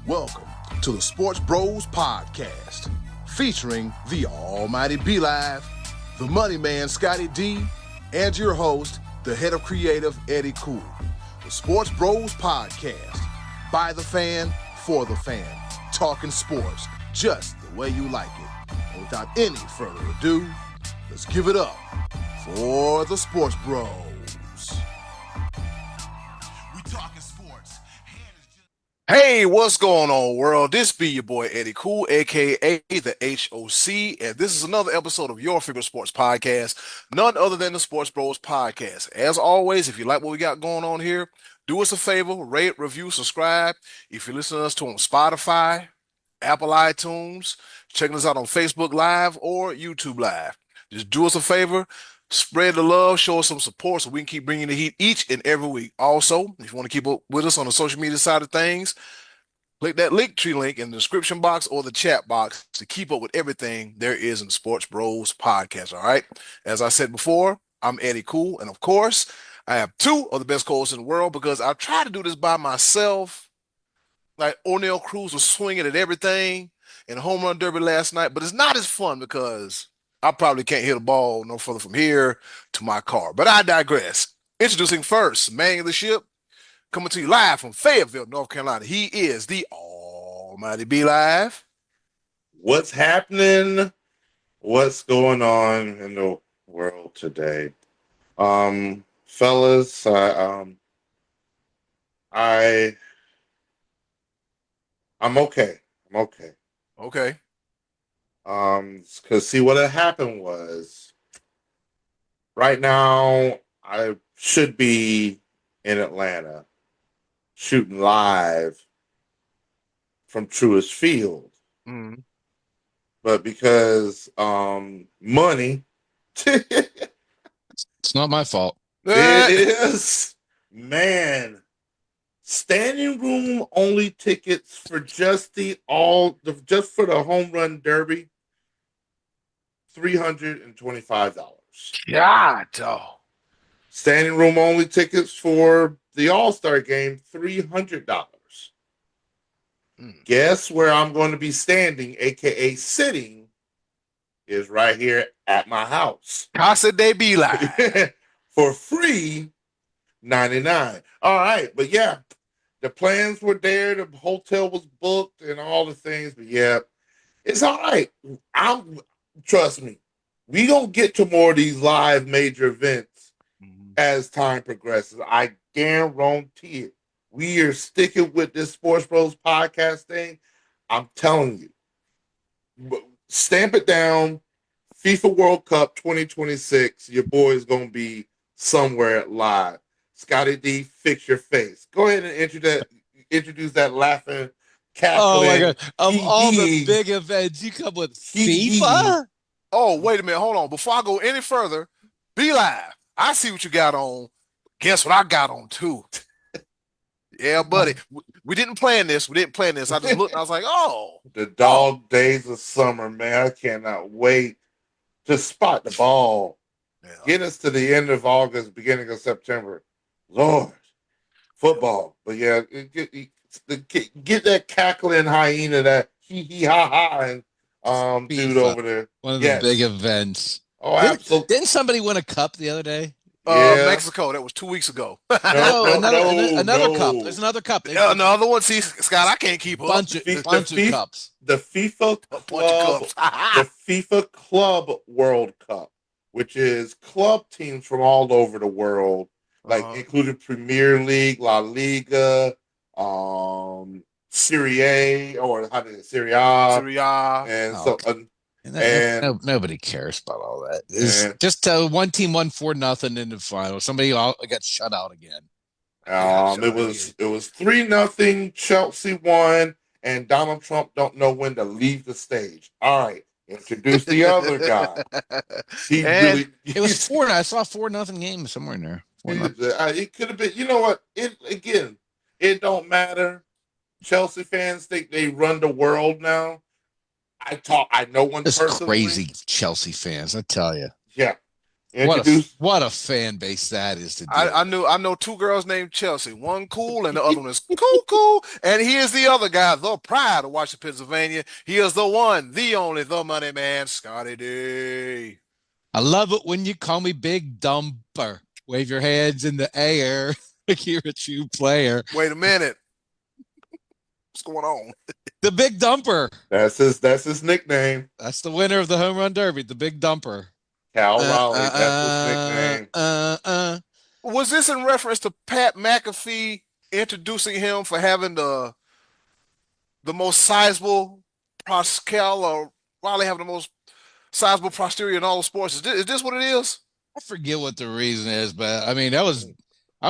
Welcome to the SportsBros Podcast, featuring the almighty B-Live, the money man Scotty D, and your host, the head of creative Eddie Cool. The SportsBros Podcast, by the fan, for the fan, talking sports just the way you like it. And without any further ado, let's give it up for the Sports Bros. Hey, what's going on, world? This be your boy Eddie Cool, aka the HOC, and this is another episode of your favorite sports podcast, none other than the Sports Bros Podcast. As always, if you like what we got going on here, do us a favor, rate, review, subscribe. If you're listening to us on Spotify, Apple iTunes, checking us out on Facebook Live or YouTube Live, just do us a favor. Spread the love, show us some support so we can keep bringing the heat each and every week. Also, if you want to keep up with us on the social media side of things, click that Linktree link in the description box or the chat box to keep up with everything there is in the Sports Bros Podcast, all right? As I said before, I'm Eddie Cool, and of course, I have two of the best co-hosts in the world because I tried to do this by myself. Like Oneil Cruz was swinging at everything in the home run derby last night, but it's not as fun because I probably can't hit a ball no further from here to my car. But I digress. Introducing first, man of the ship, coming to you live from Fayetteville, North Carolina. He is the almighty B-Live. What's happening? What's going on in the world today? Fellas, I'm okay. I'm okay. Okay. Because see what had happened was right now I should be in Atlanta shooting live from Truist Field. Mm-hmm. But because money it's not my fault. It is, man. Standing room only tickets for just for the home run derby, $325. God, oh. Standing room only tickets for the All-Star game, $300. Guess where I'm going to be standing, aka sitting, is right here at my house. Casa de B-Live. For free, $99. All right, but yeah, the plans were there. The hotel was booked and all the things. But yeah, it's all right. Trust me, we gonna get to more of these live major events as time progresses. I guarantee it. We are sticking with this Sports Bros podcast thing. I'm telling you, stamp it down. FIFA World Cup 2026. Your boy is gonna be somewhere live. Scotty D, fix your face. Go ahead and introduce that laughing, cackling. Oh my god! Of all the big events, you come with FIFA? Oh, wait a minute. Hold on. Before I go any further, B-Live, I see what you got on. Guess what I got on too? Yeah, buddy. We didn't plan this. I just looked and I was like, oh. The dog days of summer, man. I cannot wait to spot the ball. Yeah. Get us to the end of August, beginning of September. Lord, football. But yeah, get that cackling hyena, that hee-hee-ha-ha, and dude over there. One of the big events. Oh, absolutely. Didn't somebody win a cup the other day? Mexico. That was 2 weeks ago. Another cup. There's another cup. Another one. See, Scott, I can't keep up. Bunch of cups. The FIFA Club World Cup, which is club teams from all over the world, like including Premier League, La Liga, Serie A, or how did it, Serie A, and nobody cares about all that. It's just one team won 4-0 in the final. Somebody got shut out again. It was 3-0. Chelsea won, and Donald Trump don't know when to leave the stage. All right, introduce the other guy. It was 4. I saw 4-0 game somewhere in there. It could have been. You know what? It don't matter. Chelsea fans think they run the world now. I know one person. Crazy Chelsea fans, I tell you. Yeah, Introduce. What a fan base that is to deal I with. I know two girls named Chelsea. One cool and the other one is cool. And he is the other guy, the pride of Washington, Pennsylvania. He is the one, the only, the money man, Scotty D. I love it when you call me Big Dumper. Wave your hands in the air like you're a true player. Wait a minute. What's going on? The Big Dumper. That's his nickname. That's the winner of the home run derby, the Big Dumper. Cal Raleigh. That's his nickname. Was this in reference to Pat McAfee introducing him for having the most sizable Cal or Raleigh having the most sizable posterior in all of sports? Is this what it is? I forget what the reason is, but I mean, I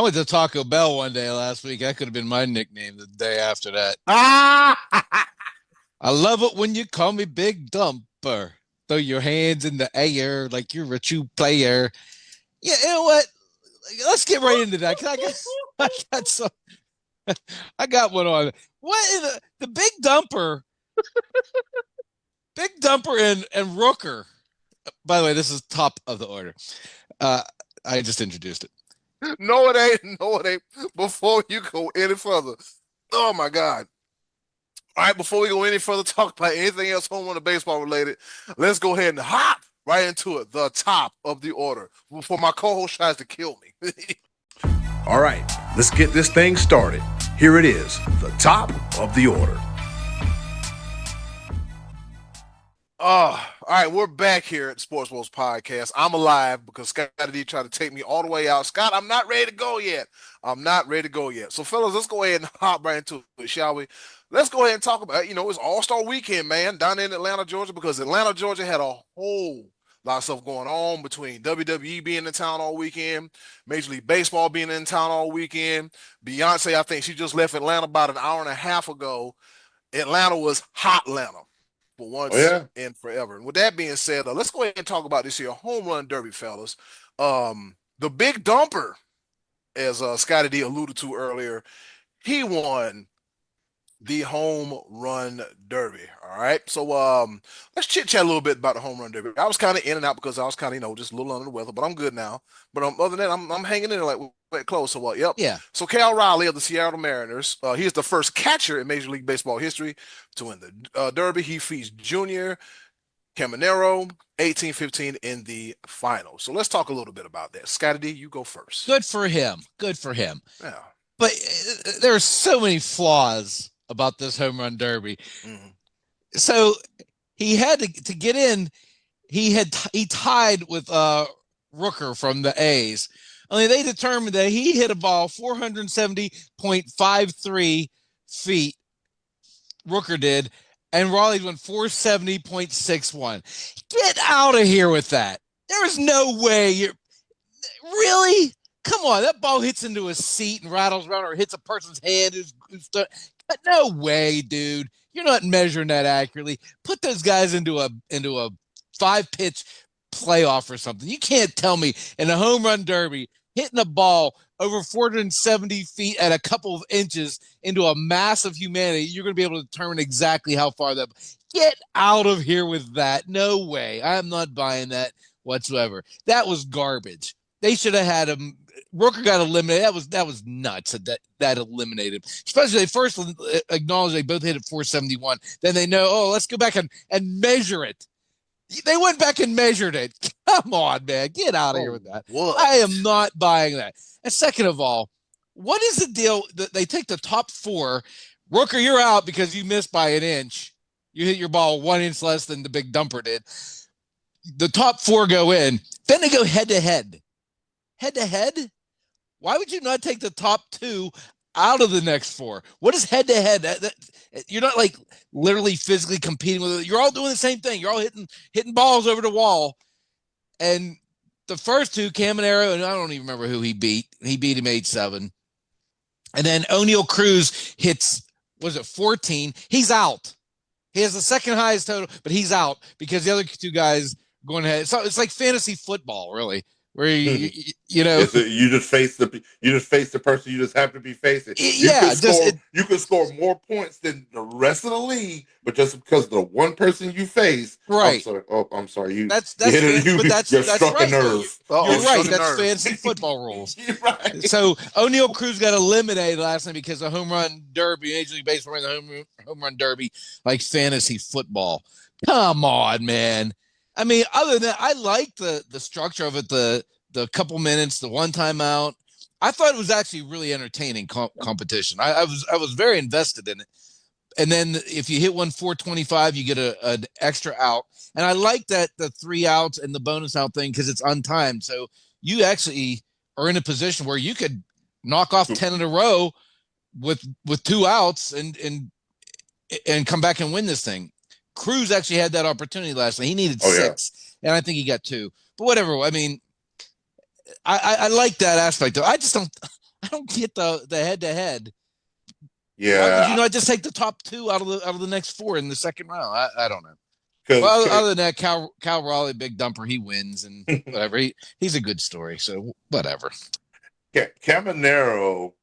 went to Taco Bell one day last week. That could have been my nickname the day after that. I love it when you call me Big Dumper. Throw your hands in the air like you're a true player. Yeah, you know what? Let's get right into that. I got one on. What is the Big Dumper? Big Dumper and Rooker. By the way, this is top of the order. I just introduced it. No, it ain't. No, it ain't. Before you go any further, oh my God. All right, before we go any further, talk about anything else home run or baseball related, let's go ahead and hop right into it. The top of the order before my co-host tries to kill me. All right, let's get this thing started. Here it is, the top of the order. All right, we're back here at SportsBros Podcast. I'm alive because Scott D tried to take me all the way out. Scott, I'm not ready to go yet. So, fellas, let's go ahead and hop right into it, shall we? Let's go ahead and talk about, it's All-Star Weekend, man, down in Atlanta, Georgia, because Atlanta, Georgia had a whole lot of stuff going on between WWE being in town all weekend, Major League Baseball being in town all weekend. Beyonce, I think she just left Atlanta about an hour and a half ago. Atlanta was hot Atlanta for once and forever. And with that being said, let's go ahead and talk about this here home run derby, fellas. The Big Dumper, as Scotty D alluded to earlier, he won the home run derby. All right. So let's chit chat a little bit about the home run derby. I was kind of in and out because I was kind of, just a little under the weather, but I'm good now. But other than that, I'm hanging in there like quite close. So yep. Yeah. So Cal Raleigh of the Seattle Mariners, he is the first catcher in Major League Baseball history to win the derby. He feats Junior Caminero 1815 in the final. So let's talk a little bit about that. Scotty D, you go first. Good for him. Yeah. But there are so many flaws about this home run derby. Mm-hmm. So he had to get in. He tied with Rooker from the A's. Only they determined that he hit a ball 470.53 feet. Rooker did, and Raleigh went 470.61. Get out of here with that. There is no way you're really. Come on, that ball hits into a seat and rattles around or hits a person's hand. No way, dude. You're not measuring that accurately. Put those guys into a 5-pitch playoff or something. You can't tell me in a home run derby hitting a ball over 470 feet at a couple of inches into a mass of humanity, you're going to be able to determine exactly how far that. Get out of here with that. No way. I'm not buying that whatsoever. That was garbage. They should have had him. Rooker got eliminated. That was nuts. That eliminated him. Especially they first acknowledged they both hit at 471. Then they know, let's go back and measure it. They went back and measured it. Come on, man. Get out of here with that. What? I am not buying that. And second of all, what is the deal that they take the top 4? Rooker, you're out because you missed by an inch. You hit your ball 1 inch less than the Big Dumper did. The top 4 go in. Then they go head-to-head. Head-to-head? Why would you not take the top 2 out of the next 4? What is head-to-head? You're not like literally physically competing with it. You're all doing the same thing. You're all hitting balls over the wall. And the first 2, Caminero, and I don't even remember who he beat. He beat him 8-7. And then Oneil Cruz hits, 14? He's out. He has the second highest total, but he's out because the other 2 guys going ahead. So it's like fantasy football, really. where You just face the person you just happen to be facing. yeah, You can score more points than the rest of the league, but just because the one person you face, right. I'm sorry, you That's hit it, but you that's struck a right. nerve. You're right. Struck a That's nerve. fantasy football rules. Right. So Oneil Cruz got eliminated last night because the home run derby, Major League Baseball, the home run derby, like fantasy football. Come on, man. I mean, other than that, I like the structure of it. The couple minutes, the one time out. I thought it was actually really entertaining competition. I was very invested in it. And then if you hit one 425, you get an extra out. And I like that the 3 outs and the bonus out thing because it's untimed. So you actually are in a position where you could knock off 10 in a row with 2 outs and come back and win this thing. Cruz actually had that opportunity last night. He needed 6, and I think he got 2. But whatever. I mean, I like that aspect. I just don't get the head to head. Yeah. Why would you not just take the top 2 out of the next 4 in the second round? I don't know. Well, other than that, Cal Raleigh, big dumper, he wins and whatever. He's a good story, so whatever. Caminero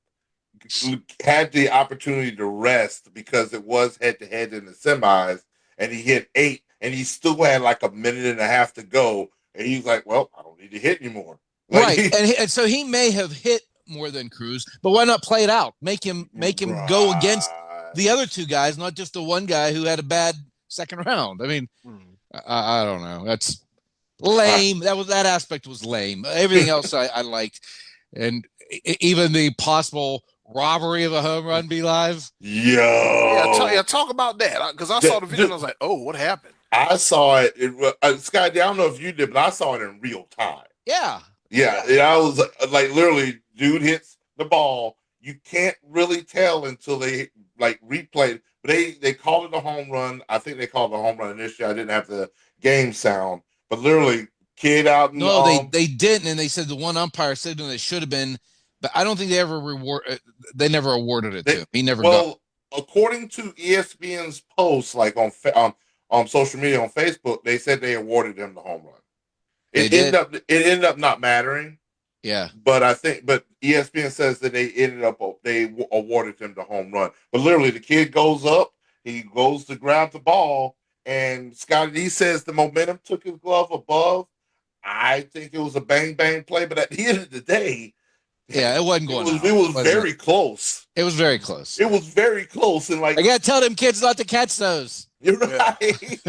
had the opportunity to rest because it was head-to-head in the semis, and he hit 8, and he still had like a minute and a half to go, and he's like, well, I don't need to hit anymore. Right, and so he may have hit more than Cruz, but why not play it out? Make him go against the other 2 guys, not just the one guy who had a bad second round. I mean, I don't know. That's lame. That aspect was lame. Everything else I liked, and even the possible robbery of a home run be live. Yeah, talk about that because I saw the video and I was like, oh, what happened? I saw it. Scotty, I don't know if you did, but I saw it in real time. Yeah. I was like, literally, dude hits the ball. You can't really tell until they like replay it. But they called it a home run. I think they called it a home run initially. I didn't have the game sound, but literally, kid out. No, they didn't, and they said the one umpire said to them it should have been, but I don't think they ever They never awarded it to him. He never. According to ESPN's posts, like on social media on Facebook, they said they awarded him the home run. It ended up not mattering. Yeah. But ESPN says that they awarded him the home run. But literally the kid goes up, he goes to grab the ball, and Scotty D says the momentum took his glove above. I think it was a bang bang play, but at the end of the day, yeah, it wasn't going out. It was very close. It was very close. It was very close. And like I gotta tell them kids not to catch those. You're right.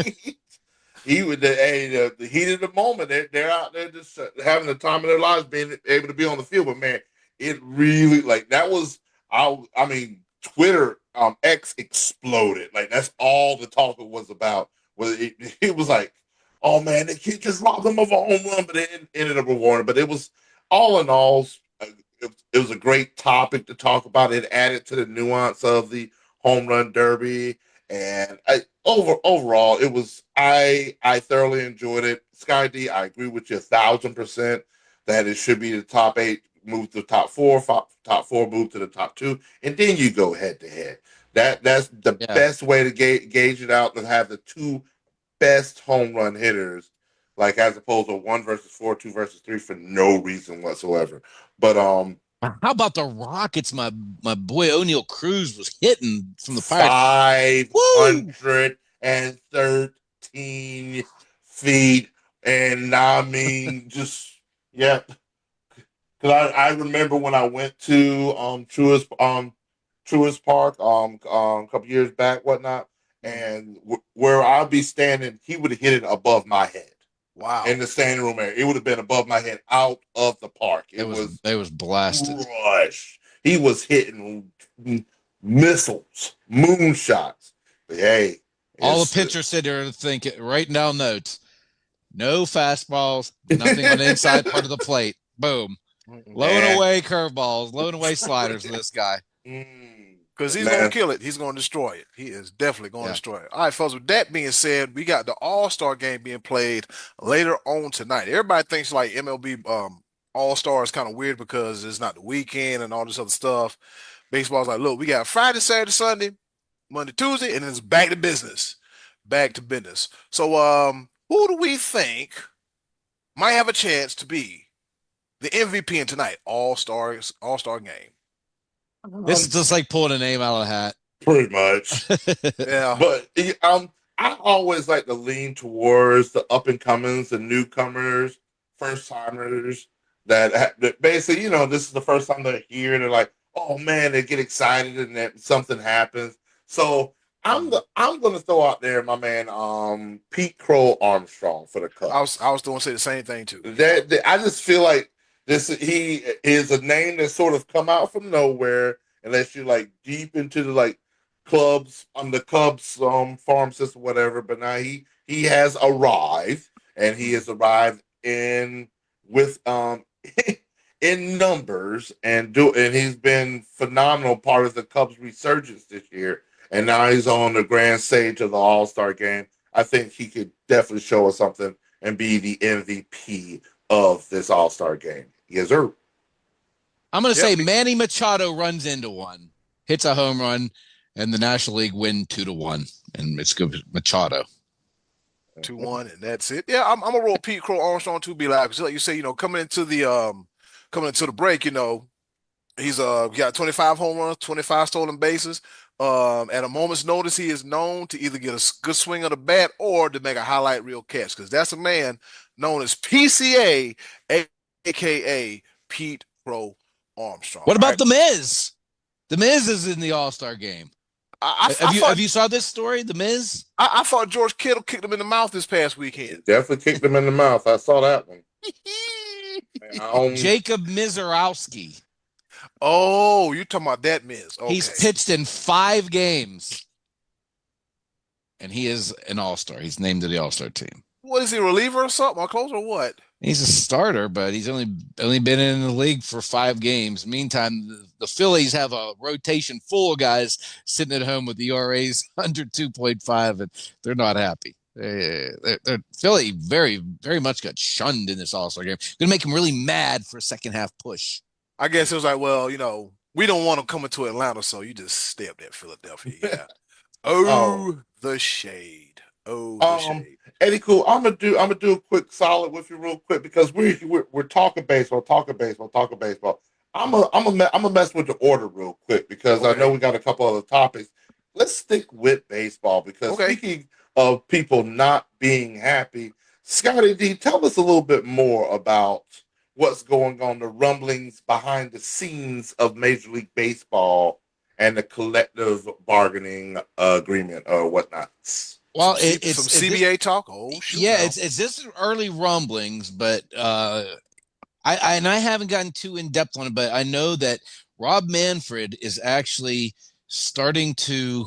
He would the heat of the moment. They're out there just having the time of their lives, being able to be on the field. But man, it really that was. I mean, Twitter X exploded. Like that's all the talk was about. It was like, oh man, the kid just robbed them of a home run, but it ended up rewarding. But it was all in all, it was a great topic to talk about. It added to the nuance of the home run derby. And overall, it was I thoroughly enjoyed it. Sky D, I agree with you 1,000% that it should be the top 8, move to the top 4, top 4 move to the top 2, and then you go head to head. That's the best way to gauge it out, to have the 2 best home run hitters, like as opposed to 1 versus 4, 2 versus 3 for no reason whatsoever. But how about the Rockets? My boy Oneil Cruz was hitting from the Pirates. 513 feet, and I mean, just yeah. Because I remember when I went to Truist Park a couple years back, whatnot, and where I'd be standing, he would have hit it above my head. Wow! In the standing room area, it would have been above my head, out of the park. It was blasted. Rush. He was hitting missiles, moonshots. But hey, all the pitchers sit there and think, writing down notes. No fastballs, nothing on the inside part of the plate. Boom. Blowing away curveballs, blowing away sliders for this guy. Because he's going to kill it. He's going to destroy it. He is definitely going to destroy it. All right, folks, with that being said, we got the All-Star game being played later on tonight. Everybody thinks like MLB All-Star is kind of weird because it's not the weekend and all this other stuff. Baseball's like, look, we got Friday, Saturday, Sunday, Monday, Tuesday, and then it's back to business. Back to business. So who do we think might have a chance to be the MVP in tonight All-Star game. This is just like pulling a name out of the hat. Pretty much. Yeah. But I always like to lean towards the up and comings, the newcomers, first timers that basically, this is the first time they're here. They're like, oh man, they get excited and then something happens. So I'm gonna throw out there my man Pete Crow Armstrong for the Cubs. I was going to say the same thing too. I just feel like he is a name that sort of come out from nowhere unless you're like deep into the clubs on the Cubs farm system, whatever. But now he has arrived, and he has arrived in with in numbers and he's been phenomenal part of the Cubs resurgence this year. And now he's on the grand stage of the All-Star game. I think he could definitely show us something and be the MVP of this All-Star game. Yes, sir. I'm going to say Manny Machado runs into one, hits a home run, and the National League win 2-1. And it's good Machado. 2-1, and that's it. Yeah, I'm gonna roll Pete Crow Armstrong to be like you say, coming into the break, he's got 25 home runs, 25 stolen bases. At a moment's notice, he is known to either get a good swing of the bat or to make a highlight reel catch, because that's a man known as PCA, aka Pete Crow Armstrong. What about The Miz? The Miz is in the All-Star game. Have you saw this story, The Miz? I thought George Kittle kicked him in the mouth this past weekend. Definitely kicked him in the mouth. I saw that one. Jacob Mizorowski. Oh, you're talking about that Miz. Okay. He's pitched in 5 games, and he is an All-Star. He's named to the All-Star team. What is he, a reliever or something, or closer, or what? He's a starter, but he's only been in the league for 5 games. Meantime, the Phillies have a rotation full of guys sitting at home with the ERAs under 2.5, and they're not happy. Philly very, very much got shunned in this All-Star game. Going to make them really mad for a second half push. I guess it was like, well, we don't want them coming to Atlanta, so you just stay up there, Philadelphia. Yeah. The shade. Oh, the shade. Eddie, cool. I'm gonna do a quick solid with you real quick because we're talking baseball. I'm gonna mess with the order real quick because I know we got a couple other topics. Let's stick with baseball because speaking of people not being happy, Scotty D, tell us a little bit more about what's going on, the rumblings behind the scenes of Major League Baseball and the collective bargaining agreement or whatnot. Well, it's some CBA talk. Oh, shoot! Yeah, it's just early rumblings, but I haven't gotten too in depth on it, but I know that Rob Manfred is actually starting to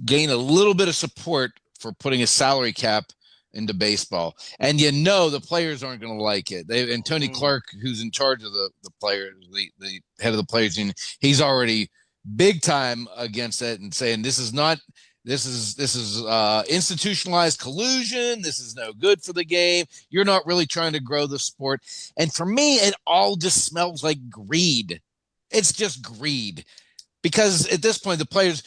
gain a little bit of support for putting a salary cap into baseball, and the players aren't going to like it. And Tony Clark, who's in charge of the players, the head of the players union, he's already big time against it and saying this is institutionalized collusion. This is no good for the game. You're not really trying to grow the sport. And for me, it all just smells like greed. It's just greed. Because at this point, the players,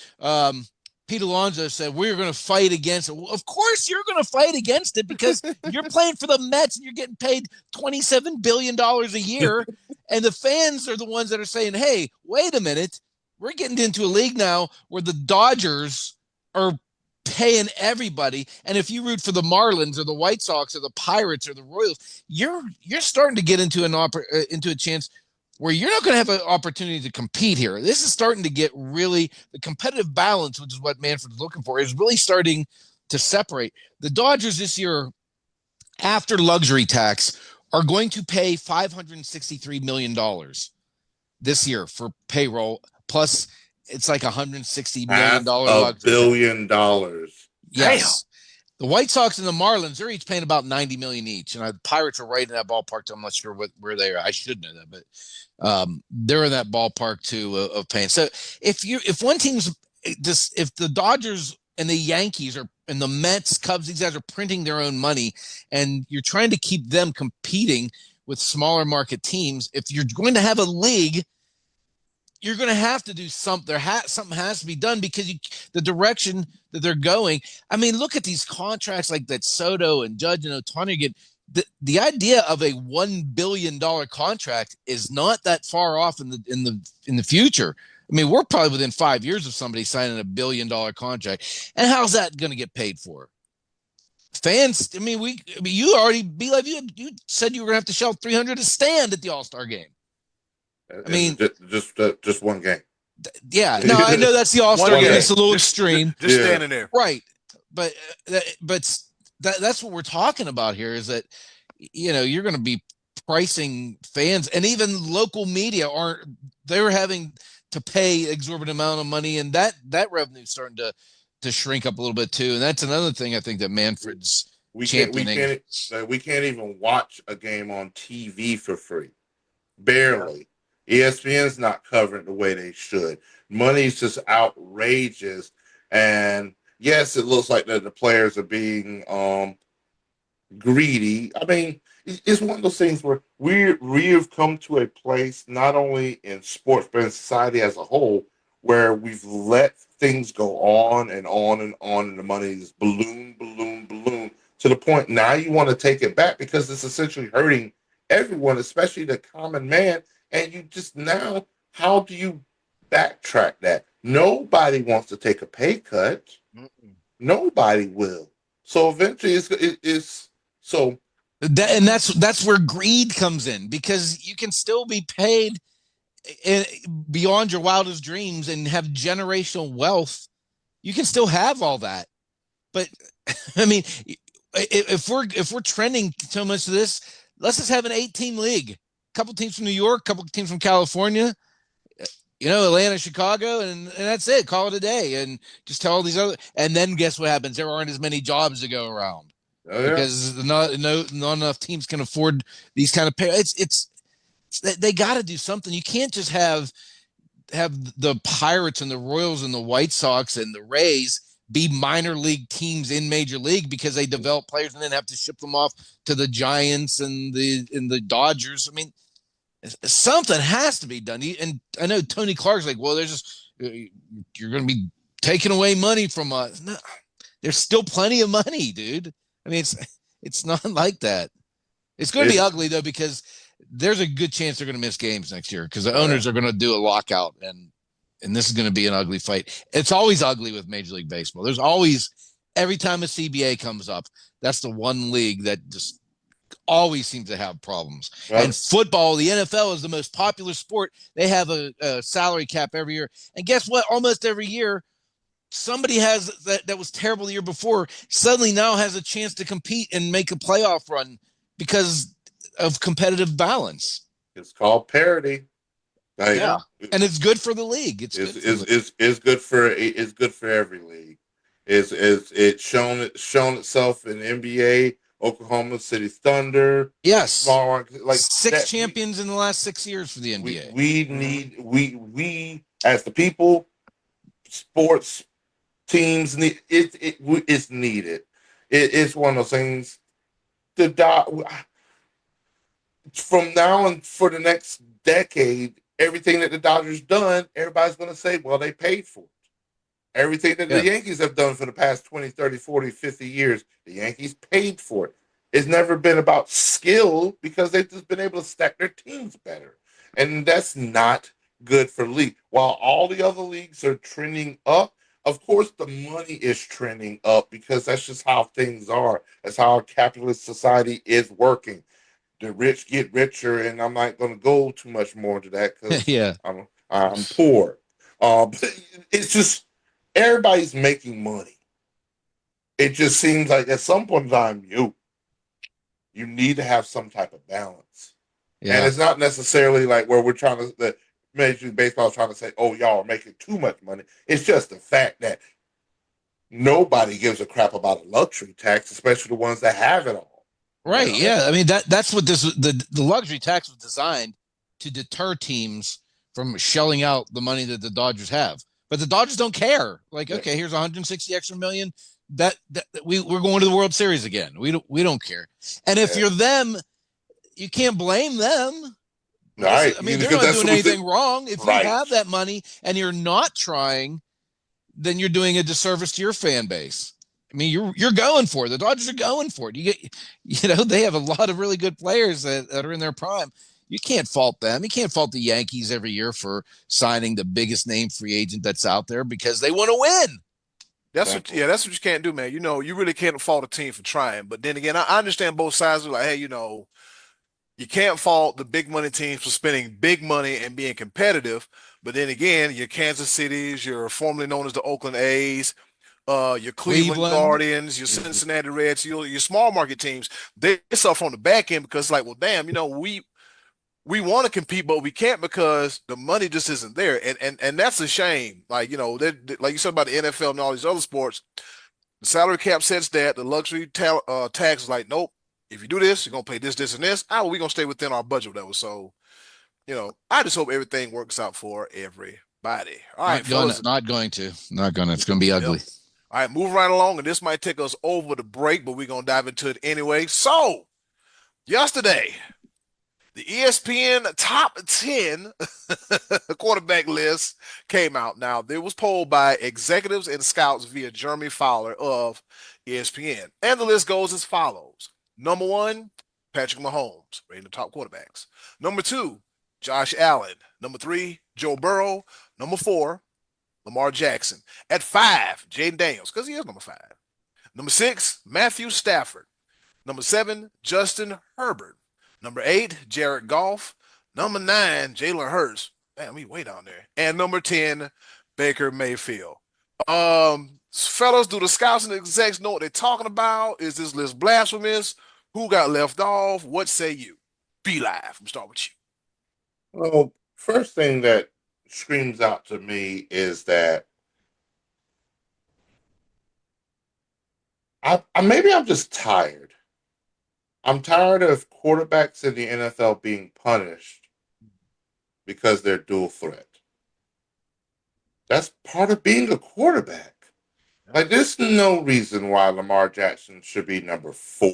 Pete Alonso said, we're going to fight against it. Well, of course you're going to fight against it because you're playing for the Mets and you're getting paid $27 billion a year. And the fans are the ones that are saying, hey, wait a minute. We're getting into a league now where the Dodgers are paying everybody, and if you root for the Marlins or the White Sox or the Pirates or the Royals, you're starting to get into a chance where you're not going to have an opportunity to compete here. This is starting to get really the competitive balance, which is what Manfred's looking for, is really starting to separate. The Dodgers this year, after luxury tax, are going to pay $563 million this year for payroll, plus it's like $160 million. $500 billion. Yes. Damn. The White Sox and the Marlins, they're each paying about $90 million each. And the Pirates are right in that ballpark. I'm not sure where they are. I should know that, but they're in that ballpark too of paying. So if the Dodgers and the Yankees and the Mets, Cubs, these guys are printing their own money, and you're trying to keep them competing with smaller market teams, if you're going to have a league, you're going to have to do something. Something has to be done because the direction that they're going. I mean, look at these contracts like that Soto and Judge and Ohtani get. the idea of a $1 billion contract is not that far off in the future. I mean, we're probably within 5 years of somebody signing $1 billion contract. And how's that going to get paid for? Fans, you already be like you said you were gonna have to shell $300 to stand at the All-Star game. I mean, just one game. Yeah, no, I know that's the All-Star game. It's a little extreme. Just standing there, right? But that's what we're talking about here. Is that you're going to be pricing fans, and even local media they're having to pay exorbitant amount of money, and that revenue is starting to shrink up a little bit too. And that's another thing I think that Manfred's championing. We can't even watch a game on TV for free. Barely. ESPN's not covering the way they should. Money's just outrageous. And yes, it looks like that the players are being greedy. I mean, it's one of those things where we have come to a place, not only in sports, but in society as a whole, where we've let things go on and on and on, and the money is balloon, to the point now you want to take it back because it's essentially hurting everyone, especially the common man. And you just now, how do you backtrack that? Nobody wants to take a pay cut. Mm-mm. Nobody will. So eventually it's so. And that's where greed comes in, because you can still be paid beyond your wildest dreams and have generational wealth. You can still have all that. But I mean, if we're trending so much to this, let's just have an 8-team league. A couple teams from New York, a couple teams from California, Atlanta, Chicago, and that's it. Call it a day, and just tell all these other. And then guess what happens? There aren't as many jobs to go around because not enough teams can afford these kind of pay. It's they got to do something. You can't just have the Pirates and the Royals and the White Sox and the Rays be minor league teams in Major League because they develop players and then have to ship them off to the Giants and the Dodgers. I mean, something has to be done. And I know Tony Clark's like, well, you're going to be taking away money from us. No, there's still plenty of money, dude. I mean, it's not like that. It's going to be ugly though, because there's a good chance they're going to miss games next year because the owners are going to do a lockout, and this is going to be an ugly fight. It's always ugly with Major League Baseball. There's always, every time a CBA comes up, that's the one league that just always seems to have problems. Right. And football, the NFL is the most popular sport. They have a salary cap every year. And guess what? Almost every year, somebody has that was terrible the year before, suddenly now has a chance to compete and make a playoff run because of competitive balance. It's called parity. Yeah, and it's good for the league. It's good for every league. It's shown itself in NBA, Oklahoma City Thunder. Yes, like 6 champions in the last 6 years for the NBA. We as the people, sports teams need it. It's needed. It's one of those things. From now and for the next decade, everything that the Dodgers done, everybody's going to say, well, they paid for it. Everything that the Yankees have done for the past 20, 30, 40, 50 years, the Yankees paid for it. It's never been about skill because they've just been able to stack their teams better. And that's not good for the league. While all the other leagues are trending up, of course the money is trending up because that's just how things are. That's how our capitalist society is working. The rich get richer, and I'm not going to go too much more into that because I'm poor. But it's just everybody's making money. It just seems like at some point in time, you need to have some type of balance. Yeah. And it's not necessarily like where we're trying to, the Major League Baseball is trying to say, oh, y'all are making too much money. It's just the fact that nobody gives a crap about a luxury tax, especially the ones that have it all. Right. Yeah. I mean, that's what the luxury tax was designed to deter teams from shelling out the money that the Dodgers have. But the Dodgers don't care. Like, okay, here's 160 extra million. That we're going to the World Series again. We don't care. And if you're them, you can't blame them. Right. I mean, they're not doing anything wrong. If you have that money and you're not trying, then you're doing a disservice to your fan base. mean, you're going for it. The Dodgers are going for it. They have a lot of really good players that are in their prime. You can't fault them. You can't fault the Yankees every year for signing the biggest name free agent that's out there because they want to win. That's what you can't do, man. You really can't fault a team for trying. But then again, I understand both sides are like, hey, you can't fault the big money teams for spending big money and being competitive. But then again, your Kansas Cities, your formerly known as the Oakland A's, your Cleveland Cleveland. Guardians, your Cincinnati Reds, your small market teams, they suffer on the back end because, like, well, damn, we want to compete, but we can't because the money just isn't there, and that's a shame. Like like you said about the NFL and all these other sports, the salary cap sets that the luxury tax is like, nope. If you do this, you're gonna pay this, this, and this. How are we gonna stay within our budget, whatever? So, I just hope everything works out for everybody. All right, fellas. Not going to. It's going to be ugly. Yep. All right, moving right along, and this might take us over the break, but we're gonna dive into it anyway. So, yesterday, the ESPN top 10 quarterback list came out. Now, it was polled by executives and scouts via Jeremy Fowler of ESPN. And the list goes as follows. Number 1, Patrick Mahomes, rating the top quarterbacks. Number 2, Josh Allen. Number 3, Joe Burrow. Number 4, Lamar Jackson. At 5, Jaden Daniels, because he is number 5. Number 6, Matthew Stafford. Number 7, Justin Herbert. Number 8, Jared Goff. Number 9, Jalen Hurts. Damn, we way down there. And number 10, Baker Mayfield. Fellas, do the scouts and the execs know what they're talking about? Is this list blasphemous? Who got left off? What say you? Be live. We'll start with you. Well, first thing that screams out to me is that maybe I'm just tired. I'm tired of quarterbacks in the NFL being punished because they're dual threat. That's part of being a quarterback. Like, there's no reason why Lamar Jackson should be number 4.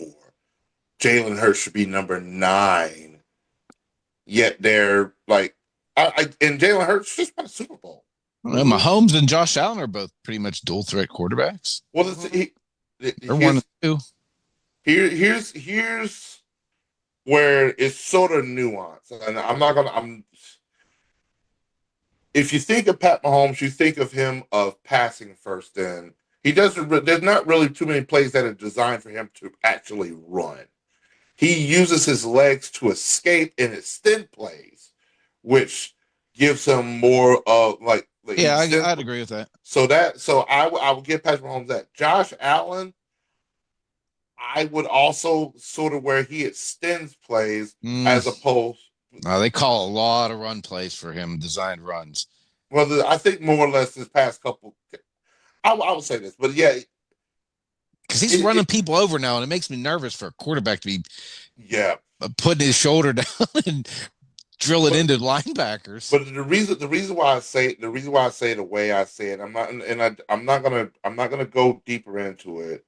Jalen Hurts should be number 9. Yet they're like, and Jalen Hurts just won a Super Bowl. Well, Mahomes and Josh Allen are both pretty much dual threat quarterbacks. Well, they're 1 and 2. Here's where it's sort of nuanced, and if you think of Pat Mahomes, you think of him of passing first. And there's not really too many plays that are designed for him to actually run. He uses his legs to escape and extend plays, which gives him more of I'd agree with that. So I would give Patrick Mahomes that. Josh Allen, I would also sort of where he extends plays as opposed. They call a lot of run plays for him, designed runs. Well, I think more or less this past couple, I would say this, but yeah. Because he's running people over now, and it makes me nervous for a quarterback to be putting his shoulder down and drill it into linebackers. But the reason why I say it the way I say it, I'm not gonna go deeper into it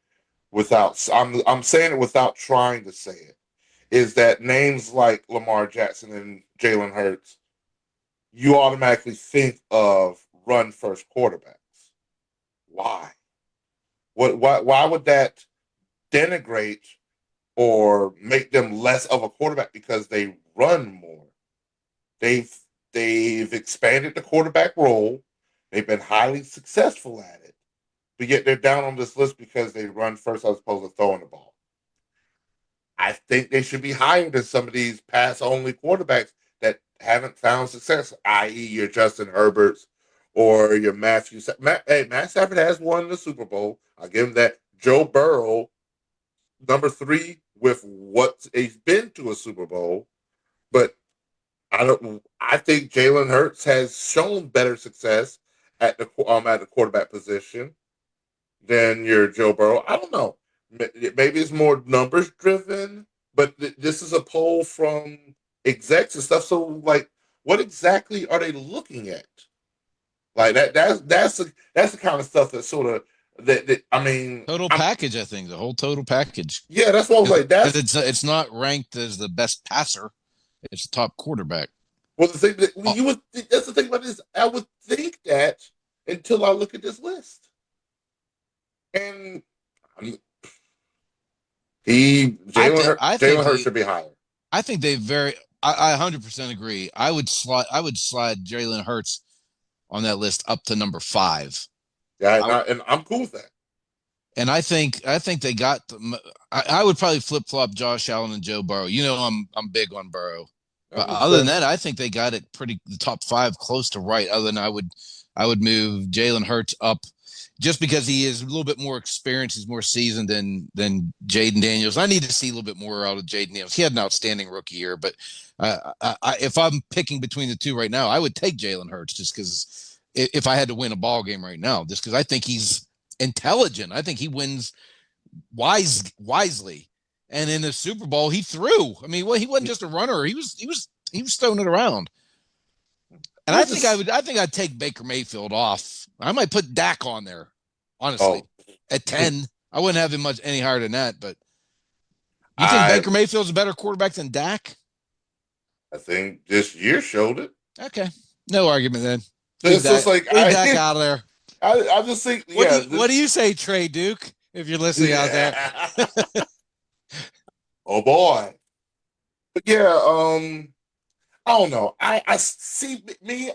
without I'm saying it without trying to say it, is that names like Lamar Jackson and Jalen Hurts, you automatically think of run first quarterbacks. Why? Why would that denigrate or make them less of a quarterback because they run more? They've expanded the quarterback role. They've been highly successful at it, but yet they're down on this list because they run first as opposed to throwing the ball. I think they should be higher than some of these pass-only quarterbacks that haven't found success, i.e. your Justin Herberts or your Matthew. Matt Stafford has won the Super Bowl. I'll give him that. Joe Burrow, number 3 with what he's been to a Super Bowl, but I think Jalen Hurts has shown better success at the quarterback position than your Joe Burrow. I don't know. Maybe it's more numbers driven, but this is a poll from execs and stuff. So, like, what exactly are they looking at? Like that's the kind of stuff that sort of total package. I think the whole total package. Yeah, that's what I was like. It's not ranked as the best passer. It's top quarterback. Well, the thing that that's the thing about this. I would think that until I look at this list, and Jalen Hurts should be higher. I think I 100% agree. I would slide Jalen Hurts on that list up to number 5. Yeah, and I'm cool with that. And I think they got. I would probably flip flop Josh Allen and Joe Burrow. You know, I'm big on Burrow, but other than that, I think they got it the top 5 close to right. Other than I would move Jalen Hurts up, just because he is a little bit more experienced, he's more seasoned than Jaden Daniels. I need to see a little bit more out of Jaden Daniels. He had an outstanding rookie year, but if I'm picking between the two right now, I would take Jalen Hurts just because if I had to win a ball game right now, just because I think he's intelligent. I think he wins wisely. And in the Super Bowl, he threw. I mean, he wasn't just a runner. He was throwing it around. And I think I'd take Baker Mayfield off. I might put Dak on there, honestly, at 10. I wouldn't have him much any higher than that. But you think Baker Mayfield's a better quarterback than Dak? I think this year showed it. Okay, no argument then. Leave Dak out of there. I just think. What do you say, Trey Duke? If you're listening out there. Oh boy. But yeah, I don't know. I see me.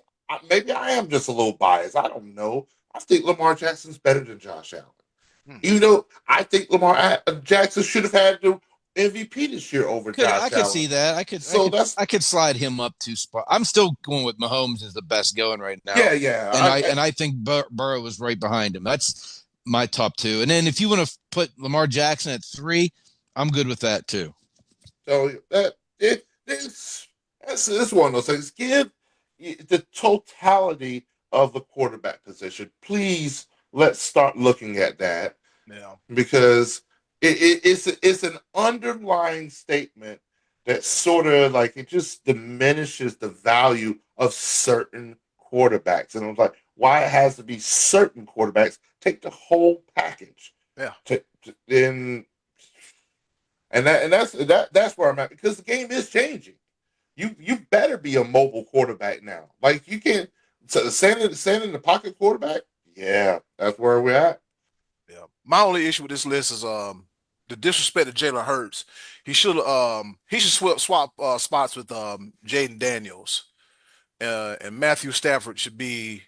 Maybe I am just a little biased. I don't know. I think Lamar Jackson's better than Josh Allen. Even though I think Lamar Jackson should have had the MVP this year over Josh Allen. I could see that. I could slide him up 2 spots. I'm still going with Mahomes as the best going right now. Yeah. And I think Burrow is right behind him. That's my top 2. And then if you want to put Lamar Jackson at 3, I'm good with that too. So it's one of those things. Give the totality of the quarterback position. Please, let's start looking at that. Yeah. Because it's an underlying statement that sort of like it just diminishes the value of certain quarterbacks. And I was like, why it has to be certain quarterbacks? Take the whole package. Yeah. And that's where I'm at, because the game is changing. You better be a mobile quarterback now. Like you can't stand in the pocket quarterback. Yeah, that's where we're at. Yeah. My only issue with this list is the disrespect to Jalen Hurts. He should swap spots with Jaden Daniels, and Matthew Stafford should be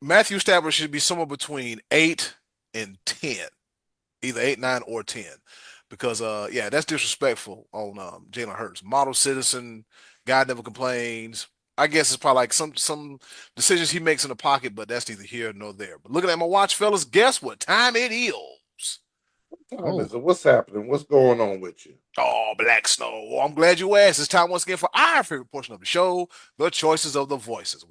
somewhere between 8 and 10, either 8, 9, or 10. Because that's disrespectful on Jalen Hurts. Model citizen, guy never complains. I guess it's probably like some decisions he makes in the pocket, but that's neither here nor there. But looking at my watch, fellas, guess what time it is? What's happening? What's going on with you? Oh, Black Snow. Well, I'm glad you asked. It's time once again for our favorite portion of the show, the choices of the voices.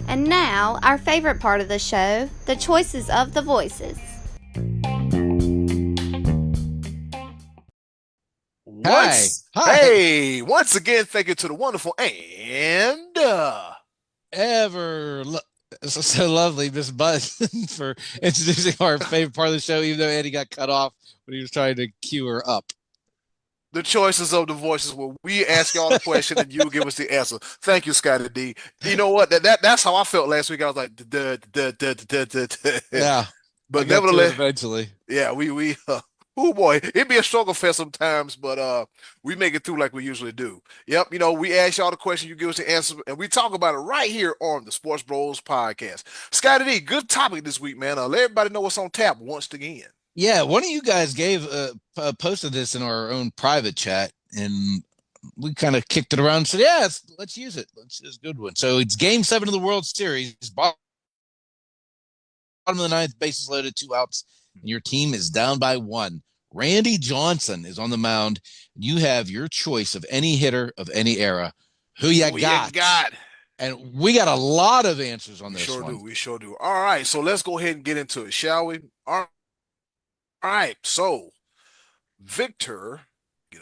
And now, our favorite part of the show, the choices of the voices. Hey, once again, thank you to the wonderful and so lovely Miss Buzz for introducing our favorite part of the show, even though Eddie got cut off when he was trying to cue her up. The choices of the voices where we ask y'all the question and you give us the answer. Thank you, Scotty D. You know what? That's how I felt last week. I was like, yeah. But nevertheless, eventually, yeah, we oh boy, it'd be a struggle fest sometimes, but we make it through like we usually do. Yep, we ask y'all the question, you give us the answer, and we talk about it right here on the Sports Bros Podcast. Scotty D, good topic this week, man. Let everybody know what's on tap once again. Yeah, one of you guys posted this in our own private chat, and we kind of kicked it around and said, yeah, let's use it. It's a good one. So it's Game 7 of the World Series. Bottom of the ninth, bases loaded, 2 outs, and your team is down by 1. Randy Johnson is on the mound. You have your choice of any hitter of any era. Who you got? And we got a lot of answers on We this sure one. do. We sure do. All right. So let's go ahead and get into it, shall we? All right. So Victor,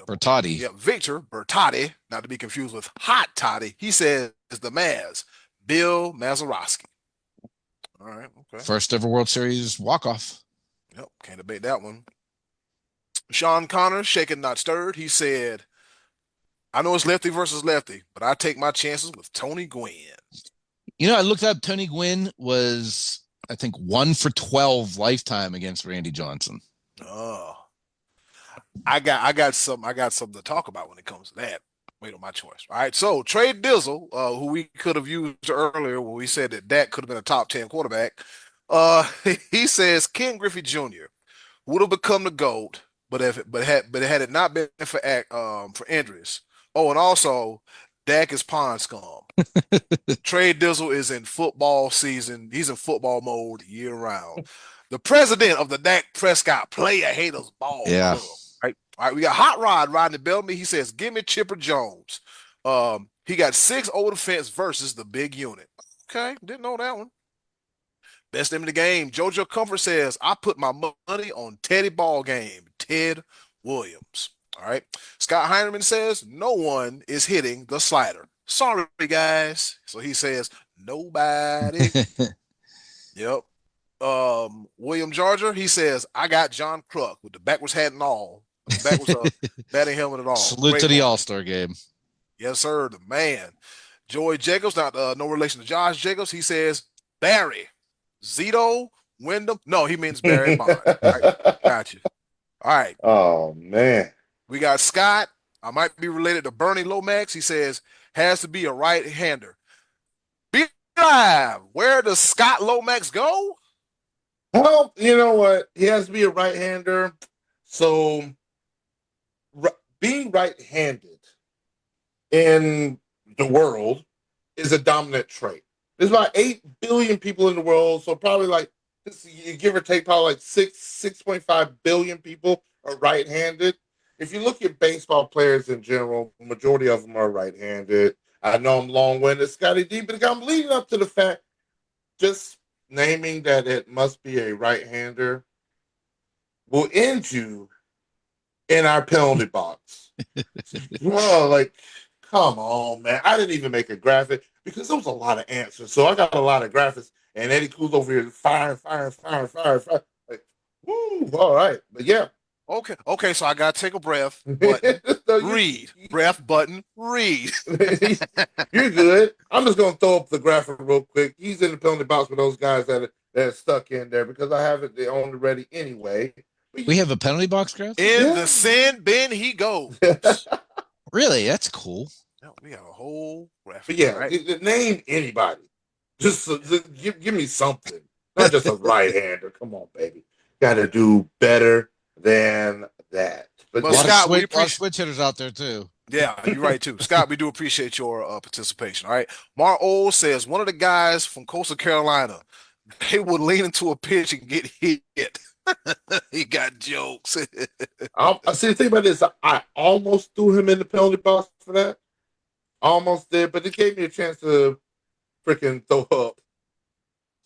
Bertotti. yeah, Victor Bertotti, not to be confused with Hot Toddy. He says the Maz, Bill Mazeroski. All right. Okay. First ever World Series walk-off. Yep. Can't debate that one. Sean Connor, shaken not stirred. He said, I know it's lefty versus lefty, but I take my chances with Tony Gwynn. You know, I looked up Tony Gwynn was, I think, 1 for 12 lifetime against Randy Johnson. Oh. I got something to talk about when it comes to that. Wait on my choice. All right. So Trey Dizzle, who we could have used earlier when we said that Dak could have been a top 10 quarterback. He says Ken Griffey Jr. would have become the GOAT, but had it not been for injuries. Oh, and also Dak is pond scum. Trey Dizzle is in football season. He's in football mode year round. The president of the Dak Prescott Player Haters Ball Yeah. Club. Right. All right. We got Hot Rod riding the Bellamy. He says, give me Chipper Jones. He got 6 over the fence versus the big unit. Okay. Didn't know that one. Best name in the game. JoJo Comfort says, I put my money on Teddy Ball Game, Ted Williams. All right. Scott Heinerman says, no one is hitting the slider. Sorry, guys. So he says, nobody. Yep. William Georgia, he says, I got John Kruk with the backwards hat and all. The backwards batting helmet and all. Salute to the All-Star game. Yes, sir. The man. Joey Jacobs, not no relation to Josh Jacobs. He says, Barry. Zito, Wyndham. No, he means Barry Bond. All right, got you. All right. Oh, man. We got Scott. I might be related to Bernie Lomax. He says, has to be a right-hander. Be live. Where does Scott Lomax go? Well, you know what? He has to be a right-hander. So being right-handed in the world is a dominant trait. There's about 8 billion people in the world, so probably like, give or take, probably like 6.5 billion people are right-handed. If you look at baseball players in general, the majority of them are right-handed. I know I'm long-winded, Scotty D, but I'm leading up to the fact, just naming that it must be a right-hander will end you in our penalty box. Well, like, come on, man. I didn't even make a graphic because there was a lot of answers. So I got a lot of graphics, and Eddie Cruz over here fire. Like, woo, all right. But yeah. Okay, so I gotta take a breath. Button, read. Breath button, read. You're good. I'm just gonna throw up the graphic real quick. He's in the penalty box with those guys that are stuck in there because I have it on ready anyway. We have a penalty box graph? In the sin bin he goes. Really? That's cool. No, we have a whole graphic. But yeah, right? name anybody. Just give me something. Not just a right-hander. Come on, baby. Got to do better than that. But Well, a lot, Scott, of switch, lot of switch hitters out there, too. Yeah, you're right, too. Scott, we do appreciate your participation. All right. Mar O says, one of the guys from Coastal Carolina, they would lean into a pitch and get hit. He got jokes. I see, the thing about this, I almost threw him in the penalty box for that. Almost did, but it gave me a chance to freaking throw up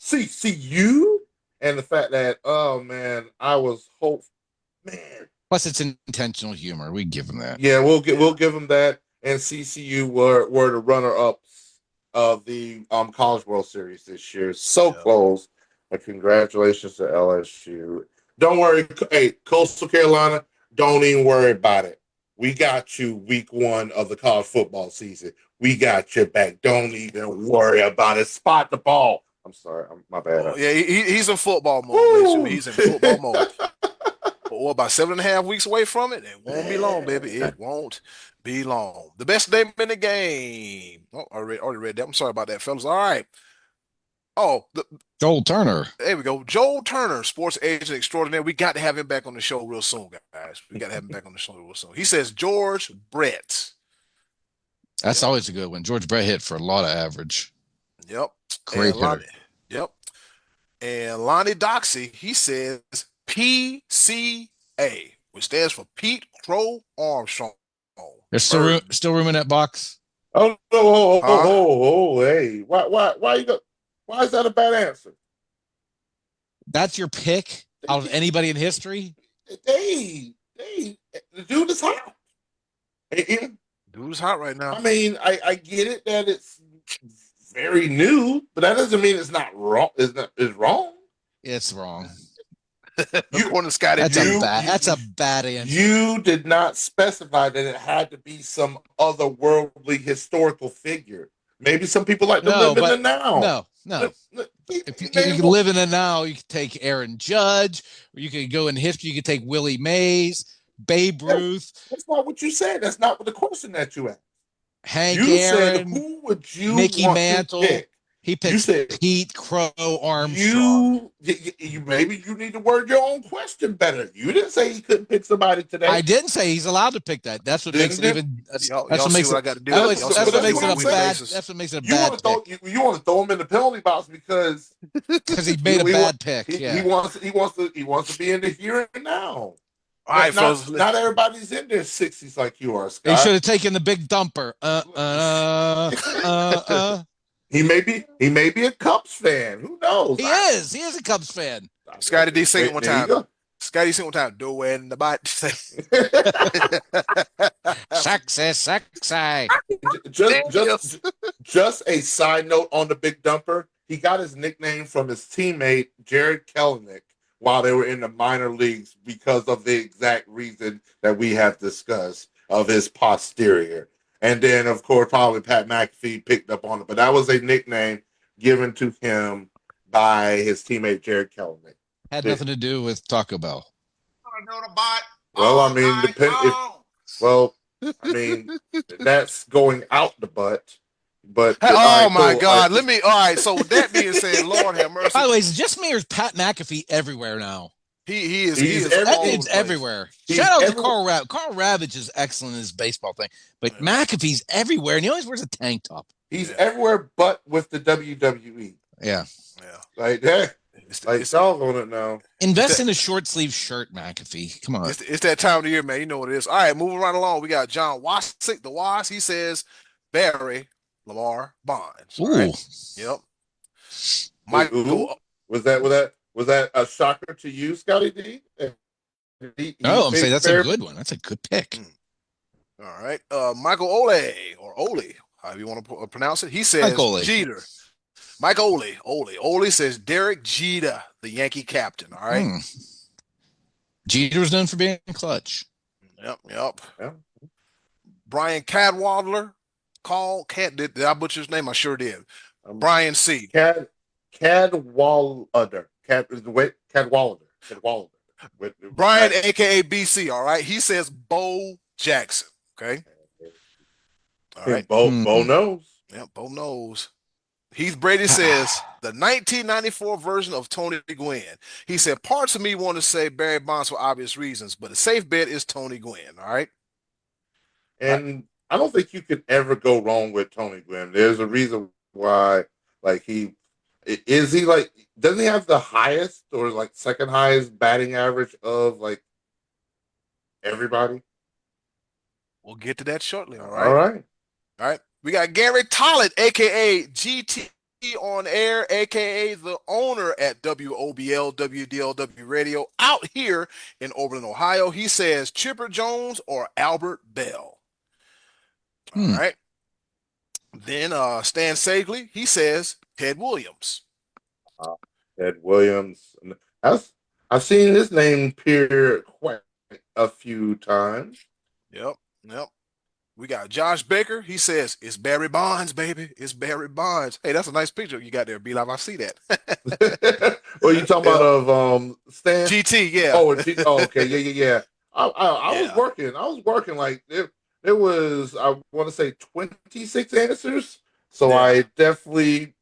CCU and the fact that, oh, man, I was hopeful. Man. Plus, it's intentional humor. We give him that. Yeah, we'll give him that. And CCU were the runner-ups of the College World Series this year. So close. And congratulations to LSU. Don't worry. Hey, Coastal Carolina, don't even worry about it. We got you week 1 of the college football season. We got your back. Don't even worry about it. Spot the ball. I'm sorry. My bad. Oh, yeah, he's in football mode. He's in football mode. Or about 7.5 weeks away from it. It won't be long, baby. It won't be long. The best name in the game. Oh, I already read that. I'm sorry about that, fellas. All right. Oh, Joel Turner. There we go. Joel Turner, sports agent extraordinaire. We got to have him back on the show real soon, guys. We got to have him back on the show real soon. He says George Brett. That's always a good one. George Brett hit for a lot of average. Yep. Great hitter. Yep. And Lonnie Doxey, he says PCA, which stands for Pete Crow Armstrong. There's still room in that box. Oh no! Huh? Hey, why you go? Why is that a bad answer? That's your pick out of anybody in history? They, the dude is hot. Dude's hot right now. I mean, I get it that it's very new, but that doesn't mean it's not wrong. It's wrong. It's wrong. According to Scotty That's G. That's a bad answer. You did not specify that it had to be some otherworldly historical figure. Maybe some people like to live in the now. No. If you can live in the now, you can take Aaron Judge, or you could go in history. You could take Willie Mays, Babe Ruth. That's not what you said. That's not what the question that you asked. Hank You Aaron, said, who would you Mickey want Mantle. to pick? He picked Pete Crow Armstrong. You maybe you need to word your own question better. You didn't say he couldn't pick somebody today. I didn't say he's allowed to pick that. That's what makes it even. That's what makes it. That's what makes it a bad. That's what makes it a bad pick. You want to throw him in the penalty box because he made a bad pick. He wants to be in the here and now. All right, not everybody's in their 60s like you are, Scott. He should have taken the big dumper. He may be a Cubs fan. Who knows? He is a Cubs fan. Scotty D, sing it one time. Scotty, sing it one time. Do it in the bite. Sexy. Just a side note on the big dumper. He got his nickname from his teammate Jared Kelenic while they were in the minor leagues because of the exact reason that we have discussed of his posterior. And then, of course, probably Pat McAfee picked up on it. But that was a nickname given to him by his teammate, Jared Kelenic. Had nothing to do with Taco Bell. Well, I mean, that's going out the butt. But oh my God! All right. So with that being said, Lord have mercy. By the way, is it just me or is Pat McAfee everywhere now? He is That dude's everywhere. Shout out to Carl Ravage. Carl Ravage is excellent in his baseball thing, but McAfee's everywhere, and he always wears a tank top. He's everywhere, but with the WWE. Yeah. Like that. It's all on it now. Invest in a short sleeve shirt, McAfee. Come on. It's that time of the year, man. You know what it is. All right, moving right along. We got John Wasick, the Was. He says Barry Lamar Bonds. Ooh. Right? Yep. Michael. Was that a shocker to you, Scotty D? I'm saying that's a good one. That's a good pick. All right. Michael Ole, or Ole, however you want to pronounce it. He says Jeter. Mike Ole says Derek Jeter, the Yankee captain. All right. Jeter was known for being clutch. Yep. Brian Cadwallader. Did I butcher his name? I sure did. Brian C. Cadwallader. Brian, aka BC. All right. He says Bo Jackson. Okay. All right. Bo knows. Yeah, Bo knows. Heath Brady says the 1994 version of Tony Gwynn. He said, parts of me want to say Barry Bonds for obvious reasons, but a safe bet is Tony Gwynn. All right. And I don't think you could ever go wrong with Tony Gwynn. There's a reason why, doesn't he have the highest or like second highest batting average of like everybody? We'll get to that shortly. All right. We got Gary Tollett, a.k.a. GT on air, a.k.a. the owner at WOBL, WDLW Radio, out here in Oberlin, Ohio. He says Chipper Jones or Albert Bell. All right. Then Stan Sagley, he says Ted Williams. Ted Williams. I've seen his name appear quite a few times. Yep. We got Josh Baker. He says, it's Barry Bonds, baby. It's Barry Bonds. Hey, that's a nice picture you got there, B-Live. I see that. Well, you talking about of Stan? GT, yeah. Okay, yeah. I was working like there was, I want to say 26 answers. So I definitely,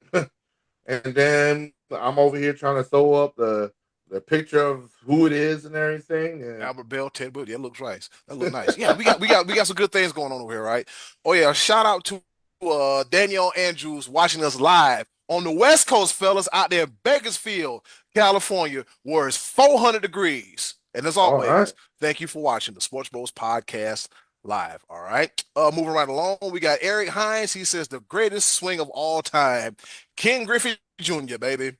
and then I'm over here trying to throw up the picture of who it is and everything. And Albert Bell, Ted Williams. That looks nice. That looks nice. Yeah, we got some good things going on over here, right? Oh yeah, shout out to Danielle Andrews watching us live on the West Coast, fellas, out there in Bakersfield, California, where it's 400 degrees. And as always, thank you for watching the Sports Bros Podcast live. All right. Moving right along, we got Eric Hines. He says the greatest swing of all time, Ken Griffey Jr. Baby.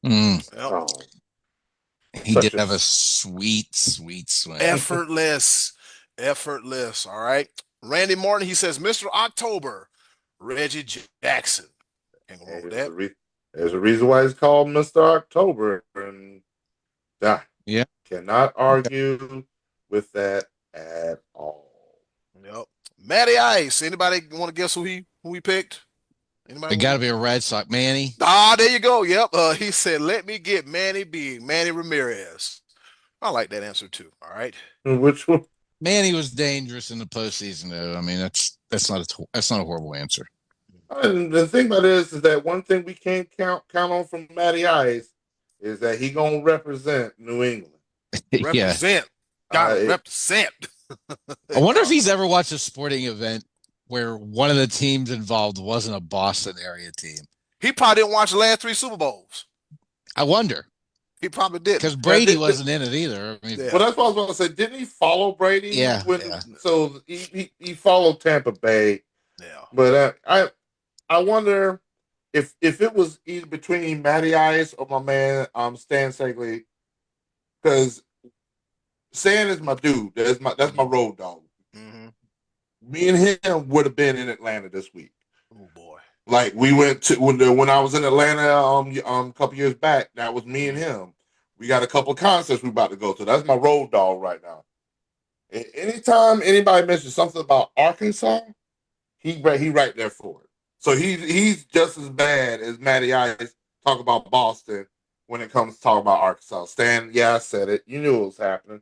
Mm, Yep. Oh, he did such a have a sweet, sweet swing. Effortless, effortless. All right. Randy Martin. He says Mr. October, Reggie Jackson. Can't go wrong with that. there's a reason why it's called Mr. October, and I Yeah. cannot argue with that at all. Yep. Matty Ice. Anybody want to guess who he picked? Anybody? It got to be a Red Sox. Manny. There you go. Yep. He said, "Let me get Manny B. Manny Ramirez." I like that answer too. All right. Which one? Manny was dangerous in the postseason, though. I mean, that's not a horrible answer. And the thing about it is that one thing we can't count on from Matty Ice is that he gonna represent New England. Yeah. Represent. Gotta represent. I wonder if he's ever watched a sporting event where one of the teams involved wasn't a Boston area team. He probably didn't watch the last 3 Super Bowls. I wonder. He probably did. Because Brady wasn't in it either. I mean, Well, that's what I was going to say. Didn't he follow Brady? Yeah. So he followed Tampa Bay. Yeah. But I wonder if it was either between Matty Ice or my man Stan Segley, because Stan is my dude. That's my road dog. Mm-hmm. Me and him would have been in Atlanta this week. Oh boy. Like we went to when I was in Atlanta a couple years back. That was me and him. We got a couple of concerts we about to go to. That's my road dog right now. Anytime anybody mentions something about Arkansas, he right there for it. So he's just as bad as Matty Ice talk about Boston when it comes to talking about Arkansas. Stan, yeah, I said it. You knew it was happening.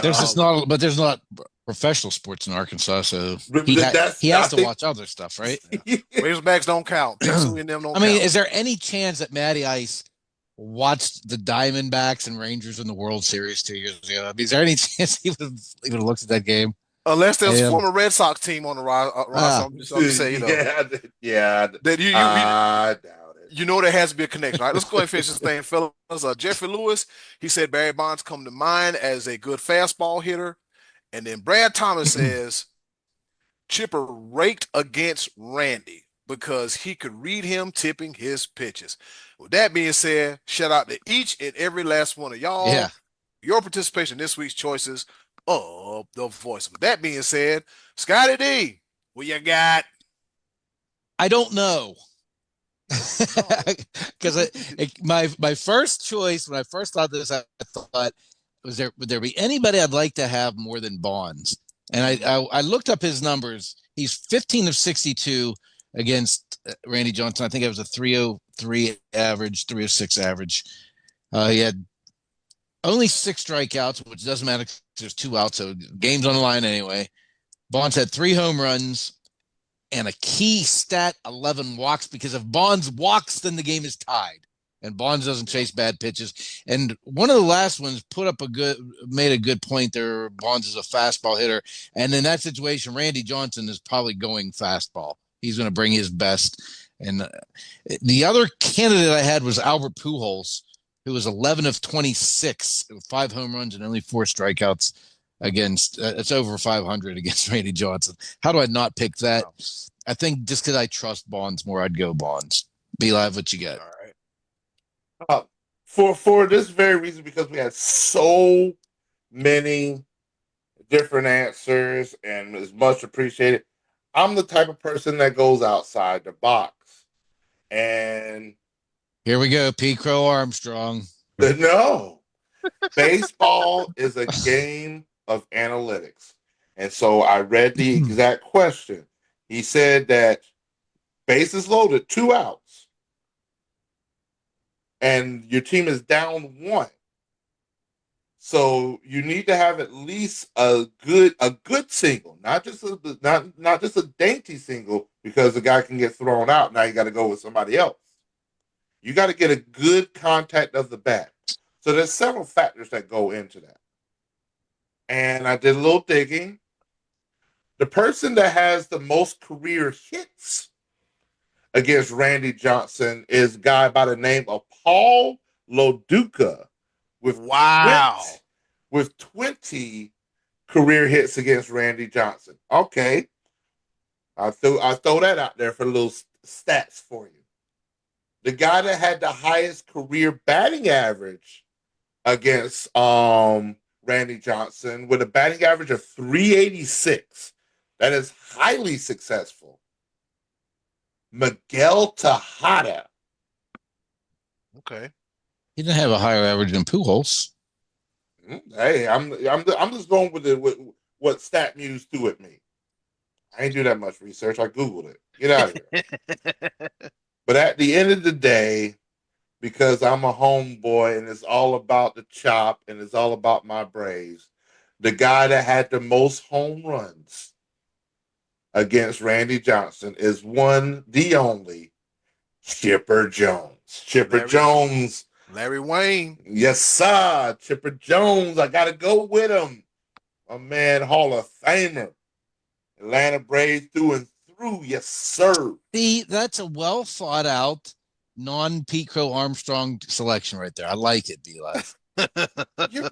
there's not professional sports in Arkansas, so he has to watch other stuff, right? Yeah. Razorbacks don't count. Pixel and them don't I mean, count. is there any chance that Matty Ice watched the Diamondbacks and Rangers in the World Series 2 years ago? I mean, is there any chance he would have looked at that game? Unless there's a former Red Sox team on the roster, I'm just saying, yeah. I doubt it. You know there has to be a connection. All right, let's go ahead and finish this thing, fellas. Jeffrey Lewis, he said Barry Bonds come to mind as a good fastball hitter. And then Brad Thomas says Chipper raked against Randy because he could read him tipping his pitches. With that being said, shout out to each and every last one of y'all. Yeah. Your participation in this week's choices of the voice. With that being said, Scotty D, what you got? I don't know. Because my first choice when I first thought this, I thought, would there be anybody I'd like to have more than Bonds? And I looked up his numbers. He's 15 of 62 against Randy Johnson. I think it was a 303 average, 306 average. He had only 6 strikeouts, which doesn't matter because there's 2 outs, so game's on the line anyway. Bonds had 3 home runs and a key stat, 11 walks, because if Bonds walks, then the game is tied. And Bonds doesn't chase bad pitches. And one of the last ones made a good point there. Bonds is a fastball hitter. And in that situation, Randy Johnson is probably going fastball. He's going to bring his best. And the other candidate I had was Albert Pujols, who was 11 of 26, 5 home runs and only 4 strikeouts against. It's over 500 against Randy Johnson. How do I not pick that? I think just because I trust Bonds more, I'd go Bonds. Be live, what you got? All right. For this very reason, because we had so many different answers and it's much appreciated. I'm the type of person that goes outside the box. And here we go, P. Crow Armstrong. No. Baseball is a game of analytics. And so I read the exact question. He said that bases loaded, 2 outs. And your team is down 1. So you need to have at least a good single, not just a dainty single, because the guy can get thrown out. Now you got to go with somebody else. You got to get a good contact of the bat. So there's several factors that go into that. And I did a little digging. The person that has the most career hits against Randy Johnson is a guy by the name of Paul Lo Duca with 20 career hits against Randy Johnson. Okay. I throw that out there for little stats for you. The guy that had the highest career batting average against Randy Johnson with a batting average of 386. That is highly successful. Miguel Tejada. Okay. He didn't have a higher average than Pujols. Hey, I'm just going with what StatMuse threw at me. I ain't do that much research. I Googled it. Get out of here. But at the end of the day, because I'm a homeboy and it's all about the chop and it's all about my Braves, the guy that had the most home runs against Randy Johnson is the only, Chipper Jones. Larry Wayne. Yes, sir. Chipper Jones. I got to go with him. A man, Hall of Famer. Atlanta Braves through and through. Yes, sir. See, that's a well thought out, non-Pete Crow Armstrong selection right there. I like it, B-Live.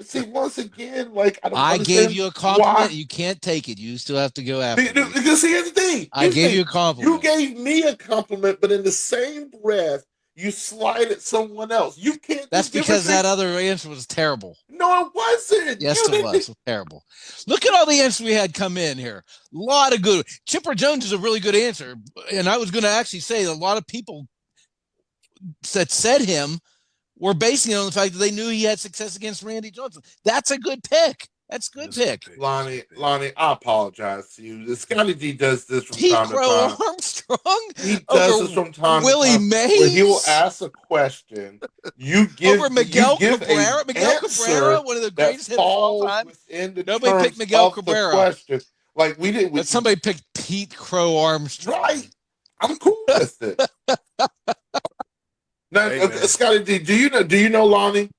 See, once again, like I gave you a compliment. You can't take it. You still have to go after it. Because here's the thing. I gave you a compliment. You gave me a compliment, but in the same breath, you slighted someone else. You can't. That's because that other answer was terrible. No, it wasn't. Yes, it was. It was terrible. Look at all the answers we had come in here. A lot of good. Chipper Jones is a really good answer. And I was going to actually say a lot of people that said him were basing it on the fact that they knew he had success against Randy Johnson. That's a good pick. That's a good pick. Lonnie, I apologize to you. Scotty D does this from time to time. Armstrong? He does this from time Willie to time. Mays? Where he will ask a question. You give over Miguel Cabrera. Miguel Cabrera, one of the greatest hitters of all time. Nobody picked Miguel Cabrera. Question. Like we did. But somebody picked Pete Crow Armstrong. Right. I'm cool with it. Now, Scotty D, do you know Lonnie?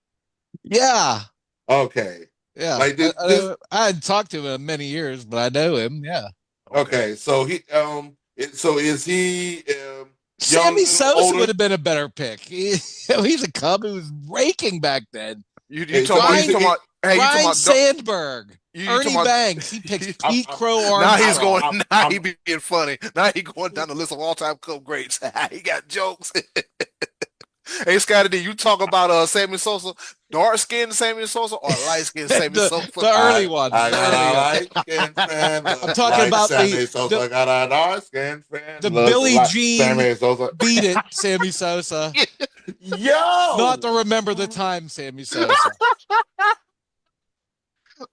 Yeah. Okay. Yeah. Like I hadn't talked to him in many years, but I know him. Yeah. Okay. So is he Sammy Sosa would have been a better pick. He's a Cub who was raking back then. You talking about Ryan Sandberg, Ernie Banks. He picked Pete Crow Armstrong. Now he's going. Now he being funny. Now he going down the list of all-time Cub greats. He got jokes. Hey, Scotty D, you talk about Sammy Sosa, dark-skinned Sammy Sosa or light-skinned Sammy Sosa? The early one. I got a light-skinned friend. I'm talking about Sammy Sosa. I got a dark-skinned friend. The Billie Jean Sammy Sosa. Beat It, Sammy Sosa. Yo! Not to remember the time, Sammy Sosa.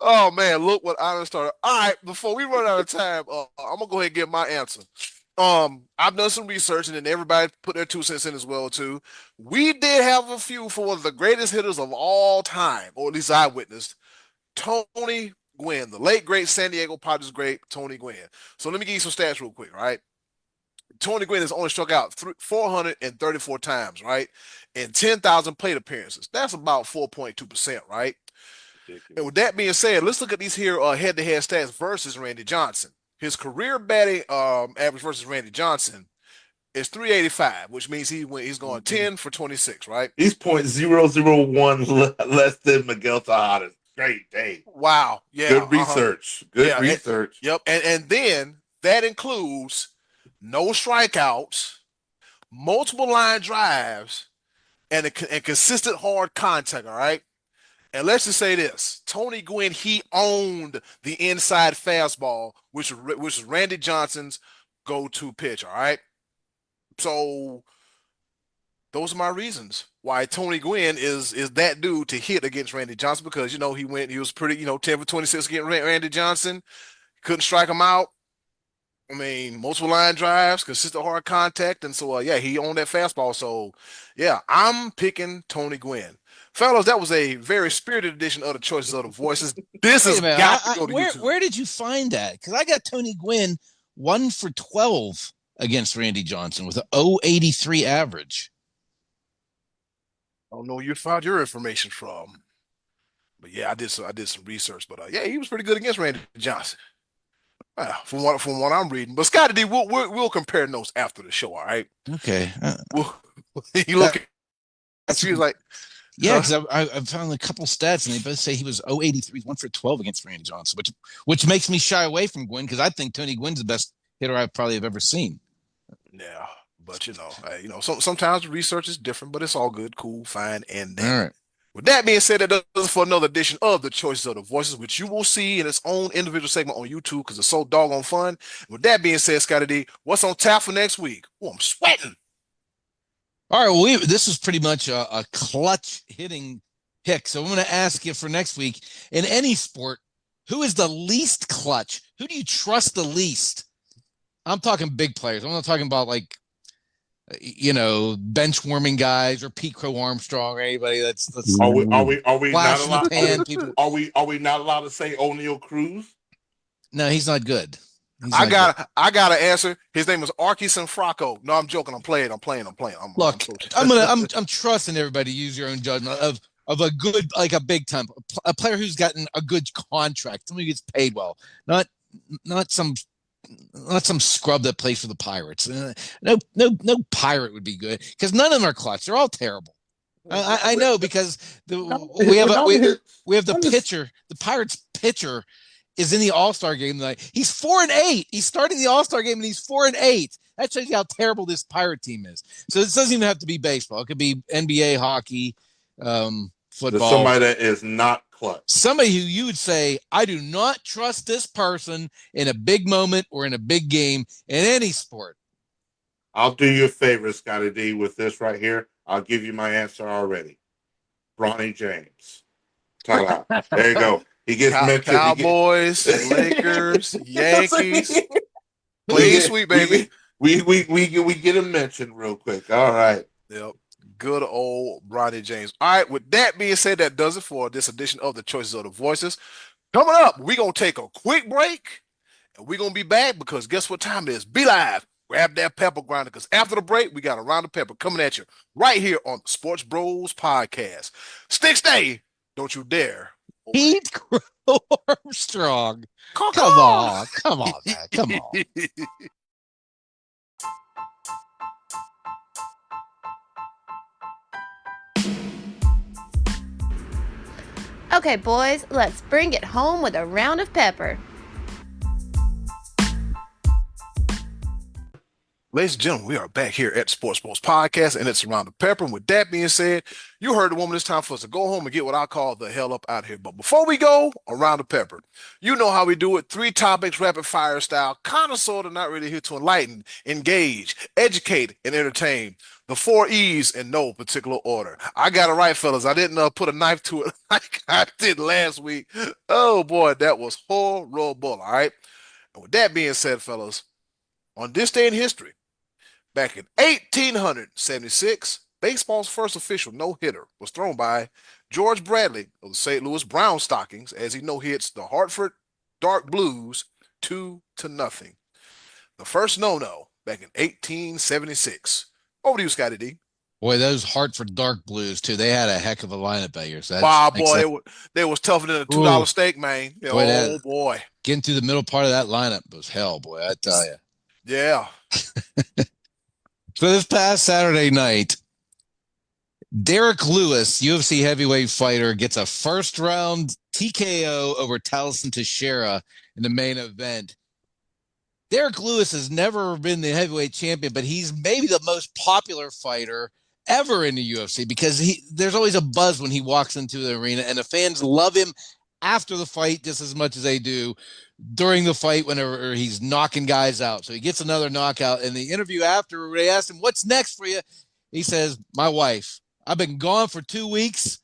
Oh, man, look what I started. All right, before we run out of time, I'm going to go ahead and get my answer. I've done some research, and then everybody put their 2 cents in as well too. We did have a few for one of the greatest hitters of all time, or at least I witnessed. Tony Gwynn, the late great San Diego Padres great Tony Gwynn. So let me give you some stats real quick, right? Tony Gwynn has only struck out 434 times, right? And 10,000 plate appearances. That's about 4.2%, right? Ridiculous. And with that being said, let's look at these here head-to-head stats versus Randy Johnson. His career batting average versus Randy Johnson is 385, which means he's going 10 for 26, right? He's 0.001 less than Miguel Tejada. Great day. Wow. Yeah. Good research. Good research. Yep. And then that includes no strikeouts, multiple line drives, and consistent hard contact, all right? And let's just say this. Tony Gwynn, he owned the inside fastball, which is Randy Johnson's go-to pitch, all right? So those are my reasons why Tony Gwynn is that dude to hit against Randy Johnson because, he was pretty, 10 for 26 against Randy Johnson. Couldn't strike him out. I mean, multiple line drives, consistent hard contact. And so, he owned that fastball. So, I'm picking Tony Gwynn. Fellas, that was a very spirited edition of the Choices of the Voices. This has got to go to YouTube. Where did you find that? Because I got Tony Gwynn 1 for 12 against Randy Johnson with an 0.83 average. I don't know where you found your information from. But I did some research. But he was pretty good against Randy Johnson. From what I'm reading. But Scotty D, we'll compare notes after the show, all right? Okay. You look at she was like Yeah, because I found a couple stats, and they both say he was 083, 1 for 12 against Randy Johnson, which makes me shy away from Gwynn because I think Tony Gwynn's the best hitter I probably have ever seen. Yeah, but sometimes the research is different, but it's all good, cool, fine, and All dandy. right. With that being said, that does it for another edition of the Choices of the Voices, which you will see in its own individual segment on YouTube because it's so doggone fun. With that being said, Scotty D, what's on tap for next week? Oh, I'm sweating. All right, well, this is pretty much a clutch hitting pick. So I'm going to ask you for next week, in any sport, who is the least clutch? Who do you trust the least? I'm talking big players. I'm not talking about bench warming guys or Pete Crow Armstrong or anybody that's Are we not flash in the allowed? pan people. Are we not allowed to say Oneil Cruz? No, he's not good. I got an answer. His name is Arky Sanfraco. No, I'm joking. I'm playing. Look, I'm trusting everybody to use your own judgment of a good, like a big time, a player who's gotten a good contract, somebody who gets paid well, not some scrub that plays for the Pirates. No pirate would be good because none of them are clutch. They're all terrible. I know because we have the pitcher. The Pirates pitcher is in the All-Star game tonight. He's 4-8. He's starting the All-Star game and he's 4-8. That shows you how terrible this Pirate team is. So this doesn't even have to be baseball. It could be NBA, hockey, football. There's somebody that is not clutch. Somebody who you would say, I do not trust this person in a big moment or in a big game in any sport. I'll do you a favor, Scotty D, with this right here. I'll give you my answer already. Bronny James. Ta-da. There you go. He gets mentioned. Cowboys, Lakers, Yankees. Clean sweep, baby. We get him mentioned real quick. All right. Yep. Good old Bronny James. All right. With that being said, that does it for this edition of the Choices of the Voices. Coming up, we're going to take a quick break, and we're going to be back because guess what time it is? Be live. Grab that pepper grinder because after the break, we got a round of pepper coming at you right here on the Sports Bros Podcast. Stick stay. Don't you dare. Pete Crow Armstrong. Come on, man. Come on. Okay, boys, let's bring it home with a round of pepper. Ladies and gentlemen, we are back here at SportsBros Podcast, and it's around the pepper. And with that being said, you heard the woman. It's time for us to go home and get what I call the hell up out here. But before we go, around the pepper, you know how we do it. 3 topics, rapid fire style, kind of sort of not really here to enlighten, engage, educate, and entertain. The 4 E's in no particular order. I got it right, fellas. I didn't put a knife to it like I did last week. Oh, boy, that was horrible, all right? And with that being said, fellas, on this day in history, back in 1876, baseball's first official no-hitter was thrown by George Bradley of the St. Louis Brown Stockings as he no-hits the Hartford Dark Blues 2-0. The first no-no back in 1876. Over to you, Scotty D. Boy, those Hartford Dark Blues, too, they had a heck of a lineup that year. So wow, boy, they was tougher than a $2 steak, man. Boy, boy. Getting through the middle part of that lineup was hell, boy, I tell you. Yeah. So this past Saturday night, Derek Lewis, UFC heavyweight fighter, gets a first-round TKO over Taliesin Teixeira in the main event. Derek Lewis has never been the heavyweight champion, but he's maybe the most popular fighter ever in the UFC because there's always a buzz when he walks into the arena, and the fans love him after the fight just as much as they do during the fight whenever he's knocking guys out. So he gets another knockout. In the interview after, they asked him, what's next for you? He says, my wife. I've been gone for 2 weeks.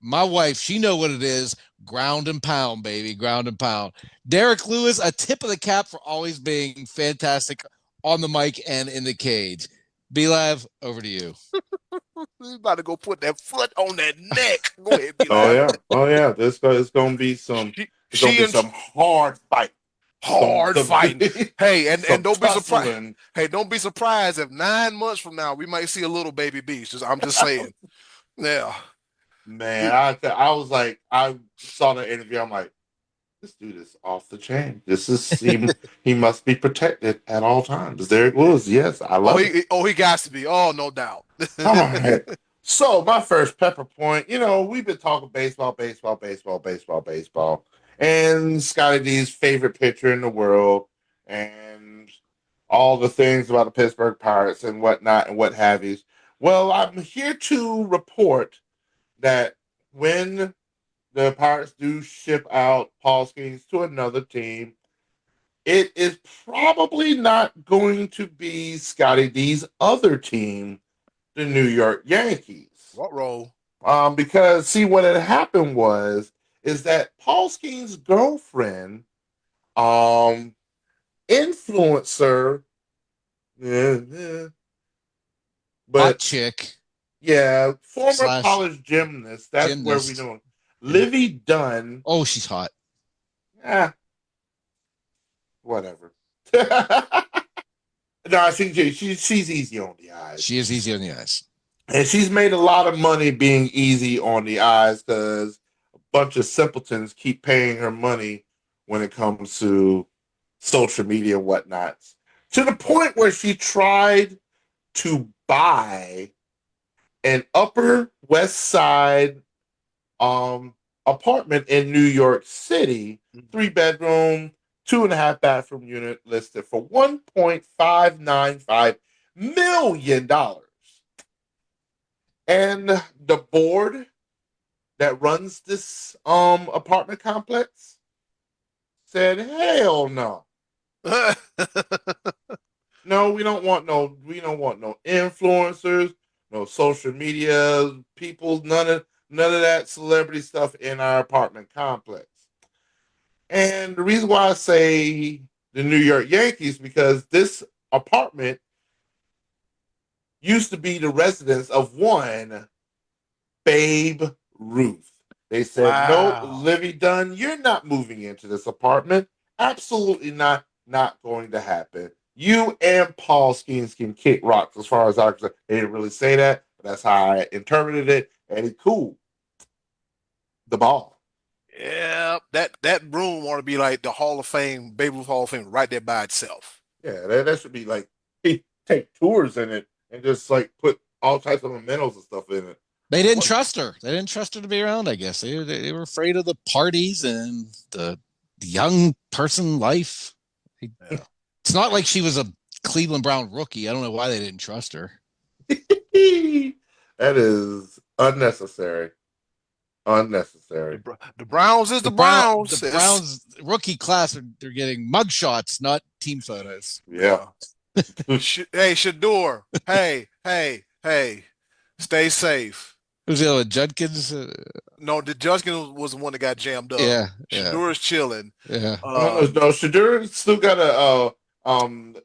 My wife, she know what it is. Ground and pound, baby. Ground and pound. Derek Lewis, a tip of the cap for always being fantastic on the mic and in the cage. B-Live, over to you. He's about to go put that foot on that neck. Go ahead, B-Live. Oh yeah. It's going to be some hard fight. Hard fighting. Hey, and don't be surprised. tussling. Hey, don't be surprised if 9 months from now we might see a little baby beast. I'm just saying. Yeah. Man, I was like, I saw the interview. I'm like, this dude is off the chain. This is he must be protected at all times. Derek Lewis, yes, I love it. He got to be. Oh, no doubt. All right. So my first pepper point, we've been talking baseball, and Scotty D's favorite pitcher in the world, and all the things about the Pittsburgh Pirates and whatnot and what have you. Well, I'm here to report that when the Pirates do ship out Paul Skeens to another team, it is probably not going to be Scotty D's other team, the New York Yankees. What role? Because see what had happened is that Paul Skeens' girlfriend, influencer, but Hot chick. yeah, former Slash college gymnast. That's where we doing. Livy Dunn. Oh, she's hot. Whatever. No, she's easy on the eyes. She is easy on the eyes. And she's made a lot of money being easy on the eyes because a bunch of simpletons keep paying her money when it comes to social media and whatnot. To the point where she tried to buy an Upper West Side apartment in New York City, 3-bedroom, 2.5 bathroom unit listed for $1.595 million. And the board that runs this apartment complex said, "Hell no. No, we don't want no influencers, no social media people, none of that celebrity stuff in our apartment complex." And the reason why I say the New York Yankees, because this apartment used to be the residence of one Babe Ruth. They said, Wow. "Nope, Livy Dunn, you're not moving into this apartment. Absolutely not going to happen. You and Paul Skeens can kick rocks," as far as I can say. They didn't really say that, but that's how I interpreted it. And he cool. The ball. Yeah, that room ought to be like the Hall of Fame, Babe Ruth Hall of Fame, right there by itself. Yeah, that should be like, take tours in it and just like put all types of mementos and stuff in it. They didn't trust her. They didn't trust her to be around, I guess. They were afraid of the parties and the young person life. Yeah. It's not like she was a Cleveland Brown rookie. I don't know why they didn't trust her. That is unnecessary. Unnecessary. The Browns is the Browns. The Browns rookie class they're getting mugshots, not team photos. Yeah. Hey, Shador. Hey. Stay safe. Who's the other one? Judkins? No, the Judkins was the one that got jammed up. Yeah. Shador is chilling. Yeah. No, Shador still got a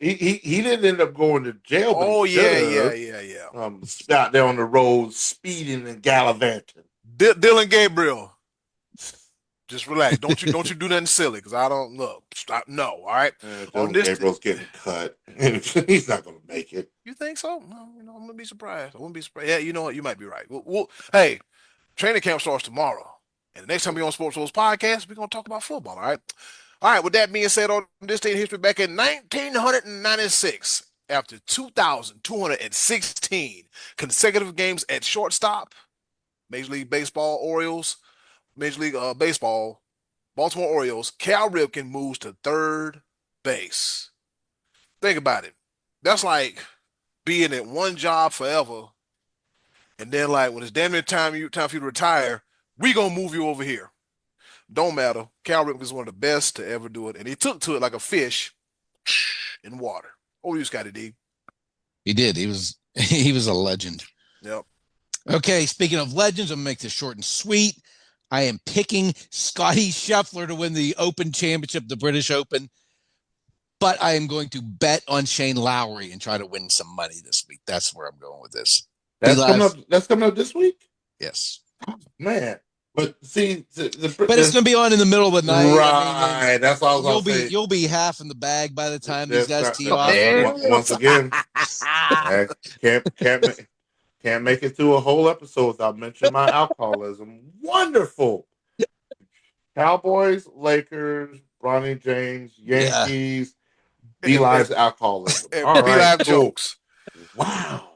he didn't end up going to jail. But yeah. Out there on the road speeding and gallivanting. Dylan Gabriel. Just relax. Don't you do nothing silly, because I don't look. No, all right. Dylan Gabriel's getting cut. He's not going to make it. You think so? No, I'm gonna be surprised. I wouldn't be surprised. Yeah, you know what? You might be right. Hey, training camp starts tomorrow, and the next time we're on SportsBros Podcast, we're gonna talk about football. All right. All right. With that being said, on this day in history, back in 1996, after 2,216 consecutive games at shortstop, Major League Baseball Orioles. Major League Baseball, Baltimore Orioles, Cal Ripken moves to third base. Think about it. That's like being at one job forever, and then like when it's damn near time for you to retire, we gonna move you over here. Don't matter. Cal Ripken is one of the best to ever do it, and he took to it like a fish in water. Oh, you Scotty D. He did. He was a legend. Yep. Okay, speaking of legends, I'm gonna make this short and sweet. I am picking Scotty Scheffler to win the Open Championship, the British Open, but I am going to bet on Shane Lowry and try to win some money this week. That's where I'm going with this. That's coming up this week? Yes. Oh, man. But see, but it's going to be on in the middle of the night. Right. That's all I was going to say. You'll be half in the bag by the time these guys tee off. Once again, can't make it through a whole episode without mentioning my alcoholism. Wonderful. Cowboys, Lakers, Bronny James, Yankees, B-Live's alcoholism. All right, B-Live jokes. Wow.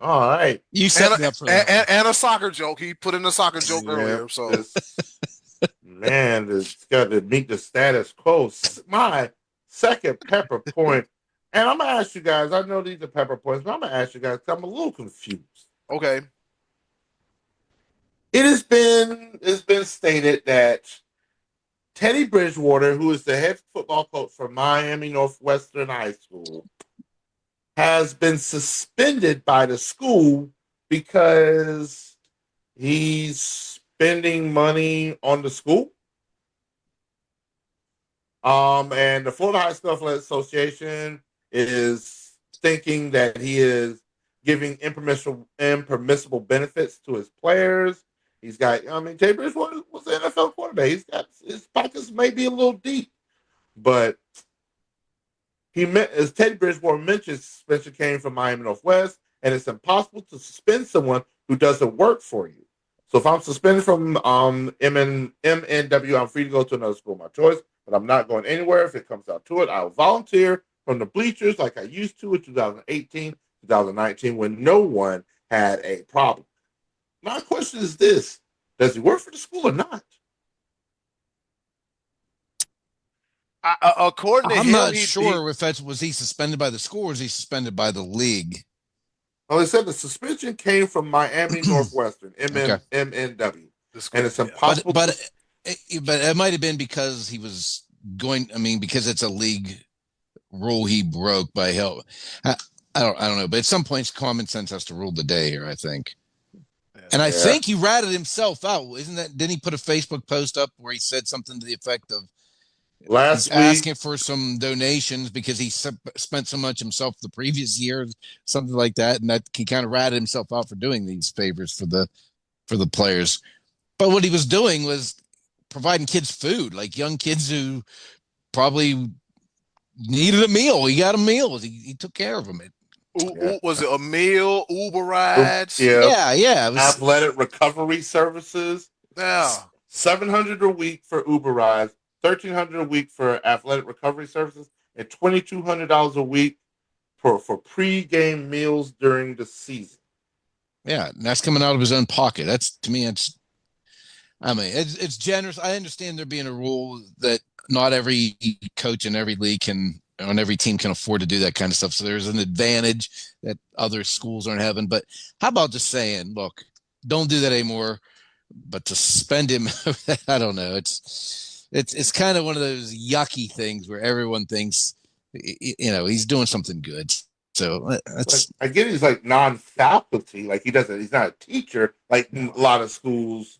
All right. You set me up for that. And a soccer joke. He put in a soccer joke earlier. So It's got to meet the status quo. My second pepper point, and I'm gonna ask you guys. I know these are pepper points, but I'm gonna ask you guys. 'Cause I'm a little confused. okay. It's been stated that Teddy Bridgewater, who is the head football coach for Miami Northwestern High School, has been suspended by the school because he's spending money on the school. And the Florida High School Athletic Association is thinking that he is giving impermissible benefits to his players. He's got, Teddy Bridgewater was an NFL quarterback. He's got, his pockets may be a little deep, but as Teddy Bridgewater mentioned, suspension came from Miami Northwest, and it's impossible to suspend someone who doesn't work for you. So if I'm suspended from MNW, I'm free to go to another school of my choice, but I'm not going anywhere. If it comes out to it, I'll volunteer from the bleachers like I used to in 2018, 2019, when no one had a problem. My question is this: does he work for the school or not? According to I'm him, not sure if was he suspended by the school or was he suspended by the league? Well, they said the suspension came from Miami Northwestern, MNW, and it's impossible. But it might have been because he was going. Because it's a league rule he broke by help. I don't know. But at some points, common sense has to rule the day here, I think. And I think he ratted himself out. Didn't he put a Facebook post up where he said something to the effect of last week asking for some donations because he spent so much himself the previous year, something like that, and that he kind of ratted himself out for doing these favors for the players. But what he was doing was providing kids food, like young kids who probably needed a meal. He got a meal. He took care of them. Was it a meal, Uber rides? Yeah. It was, athletic recovery services. Yeah. $700 a week for Uber rides, $1,300 a week for athletic recovery services, and $2,200 a week for pre-game meals during the season. Yeah, and that's coming out of his own pocket. That's, to me, it's generous. I understand there being a rule that not every coach in every league on every team can afford to do that kind of stuff. So there's an advantage that other schools aren't having. But how about just saying, look, don't do that anymore. But to suspend him, I don't know. It's kind of one of those yucky things where everyone thinks, he's doing something good. So that's. I get he's like non-faculty, like he's not a teacher like a lot of schools.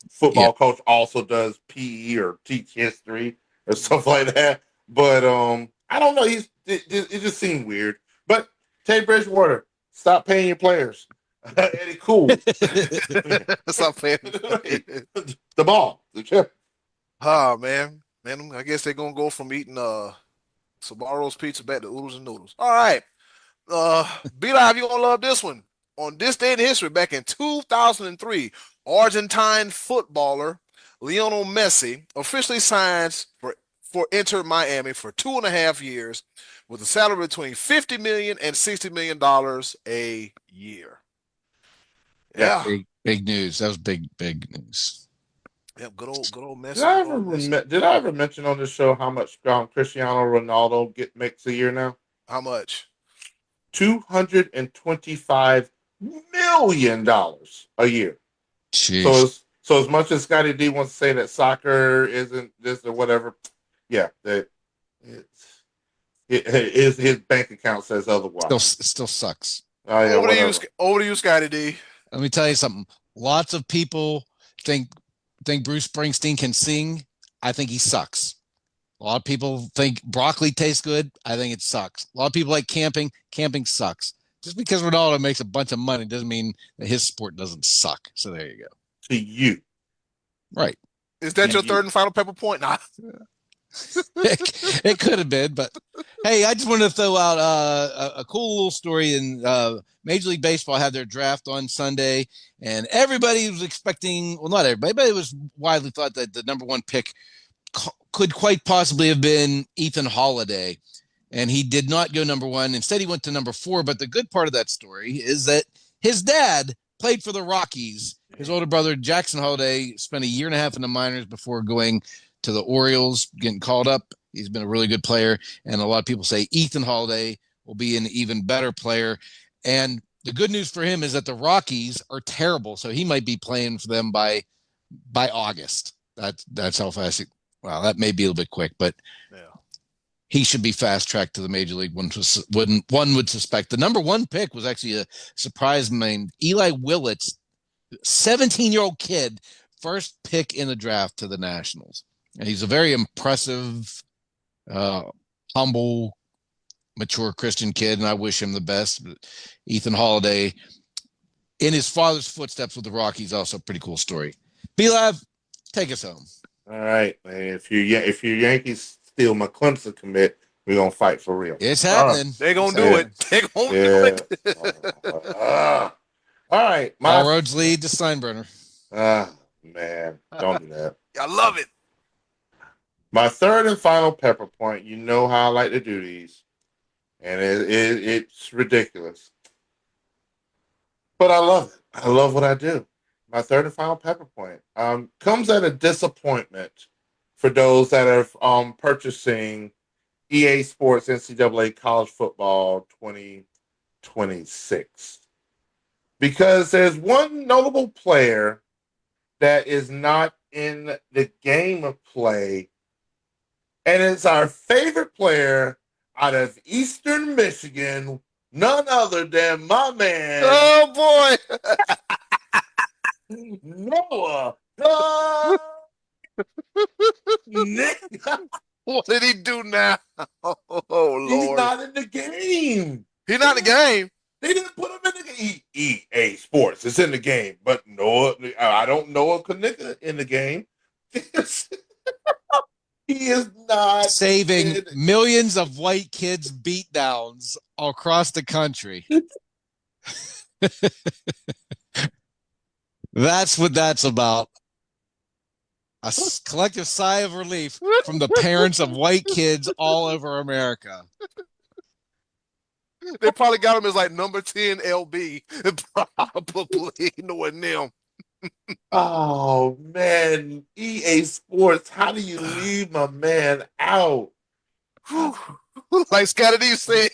Football coach also does PE or teach history or stuff like that. But I don't know. It just seemed weird. But Teddy Bridgewater, stop paying your players. Eddie Cool. Stop paying the ball, the chip. Oh man, I guess they're gonna go from eating Sbarro's pizza back to oodles and noodles. All right, B-Live, you gonna love this one. On this day in history, back in 2003, Argentine footballer Lionel Messi officially signs for Inter Miami for 2.5 years with a salary between $50 million and $60 million a year. Yeah. Big news. That was big news. Yeah, good old Messi. Did I ever mention on this show how much Cristiano Ronaldo makes a year now? How much? $225 million a year. Jeez. So as much as Scotty D wants to say that soccer isn't this or whatever, yeah, his bank account says otherwise. Still sucks. Oh, yeah, over to you, Scotty D. Let me tell you something. Lots of people think Bruce Springsteen can sing. I think he sucks. A lot of people think broccoli tastes good. I think it sucks. A lot of people like camping. Camping sucks. Just because Ronaldo makes a bunch of money doesn't mean that his sport doesn't suck. So there you go. To you. Right. Is that your third and final pepper point? Nah. It could have been, but hey, I just wanted to throw out a cool little story. In Major League Baseball had their draft on Sunday, and everybody was expecting, well, not everybody, but it was widely thought that the number one pick could quite possibly have been Ethan Holiday. and he did not go number 1. Instead, he went to number 4. But the good part of that story is that his dad played for the Rockies. His older brother, Jackson Holliday, spent a year and a half in the minors before going to the Orioles, getting called up. He's been a really good player. And a lot of people say Ethan Holliday will be an even better player. And the good news for him is that the Rockies are terrible. So he might be playing for them by August. That's how fast it, well, that may be a little bit quick, but he should be fast tracked to the major league. One would suspect. The number 1 pick was actually a surprise named Eli Willits, 17-year-old kid, first pick in the draft to the Nationals. And he's a very impressive, humble, mature Christian kid, and I wish him the best. But Ethan Holliday, in his father's footsteps with the Rockies, also a pretty cool story. B-Lab, take us home. All right, man. If your Yankees steal my Clemson commit, we're gonna fight for real. It's happening. They're gonna do it. They're gonna do it. All right. All roads lead to Steinbrenner. Man, don't do that. I love it. My third and final pepper point. You know how I like to do these, and it's ridiculous, but I love it. I love what I do. My third and final pepper point comes at a disappointment for those that are purchasing EA Sports NCAA College Football 2026. Because there's one notable player that is not in the game of play, and it's our favorite player out of Eastern Michigan, none other than my man. Oh, boy. Noah. What did he do now? Oh, Lord. He's not in the game. He's not in the game. They didn't put him in the game. EA Sports is in the game, but Noah, I don't know a connector in the game. He is not saving millions of white kids' beatdowns across the country. That's what that's about. A collective sigh of relief from the parents of white kids all over America. They probably got him as like number 10 LB. Probably knowing them. Oh, man. EA Sports, how do you leave my man out? Like Scotty D said,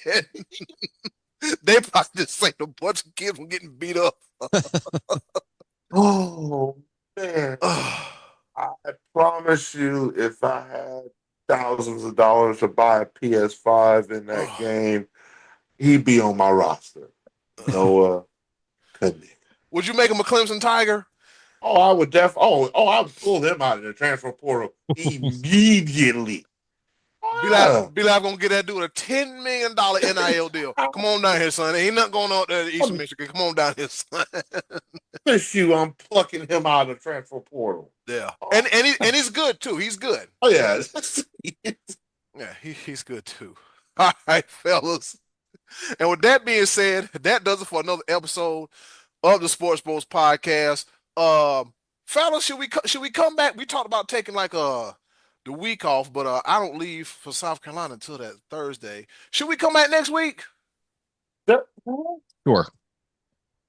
they probably just saved a bunch of kids from getting beat up. Oh, man. I promise you, if I had thousands of dollars to buy a PS5 in that game, he'd be on my roster. Noah couldn't. Would you make him a Clemson Tiger? Oh, I would I would pull him out of the transfer portal immediately. Be like gonna get that dude a $10 million NIL deal. Come on down here, son. Ain't nothing going on there at Eastern Michigan. Come on down here, son. I'm plucking him out of the transfer portal. Yeah, and he's good too. He's good. Oh yeah, yeah, he's good too. All right, fellas. And with that being said, that does it for another episode of the SportsBros Podcast. Fellas, should we come back? We talked about taking like the week off, but I don't leave for South Carolina until that Thursday. Should we come back next week? Sure.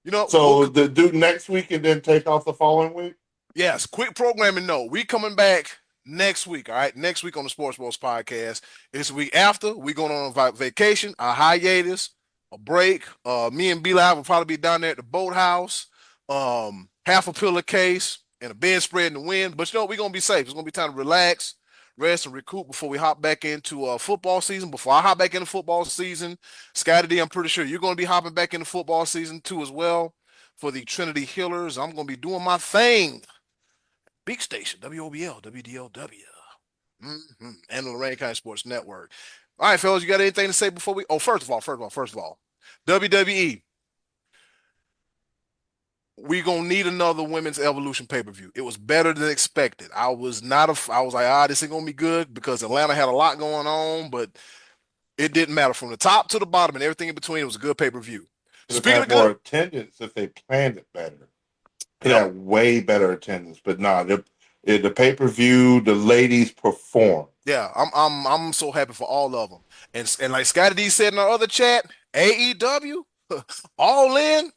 You know, so do next week and then take off the following week? Yes, quick programming. No, we coming back next week. All right, next week on the SportsBros Podcast. It's the week after. We going on a vacation, a hiatus, a break. Me and B-Live will probably be down there at the boathouse. Half a pillowcase and a bedspread in the wind. But you know, we're gonna be safe. It's gonna be time to relax, rest, and recoup before we hop back into football season. Before I hop back into football season, Scotty D, I'm pretty sure you're gonna be hopping back into football season too as well for the Trinity Healers. I'm gonna be doing my thing. Big station, WOBL, WDLW, and the Lorraine County Sports Network. All right, fellas, you got anything to say before we? Oh, first of all, WWE. We're gonna need another women's evolution pay-per-view. It was better than expected. I was like, this ain't gonna be good because Atlanta had a lot going on, but it didn't matter. From the top to the bottom and everything in between, it was a good pay-per-view. Speaking of more attendance, if they planned it better, it had way better attendance. But nah, The pay-per-view, the ladies perform. Yeah, I'm so happy for all of them. And like Scotty D said in our other chat, AEW, all in,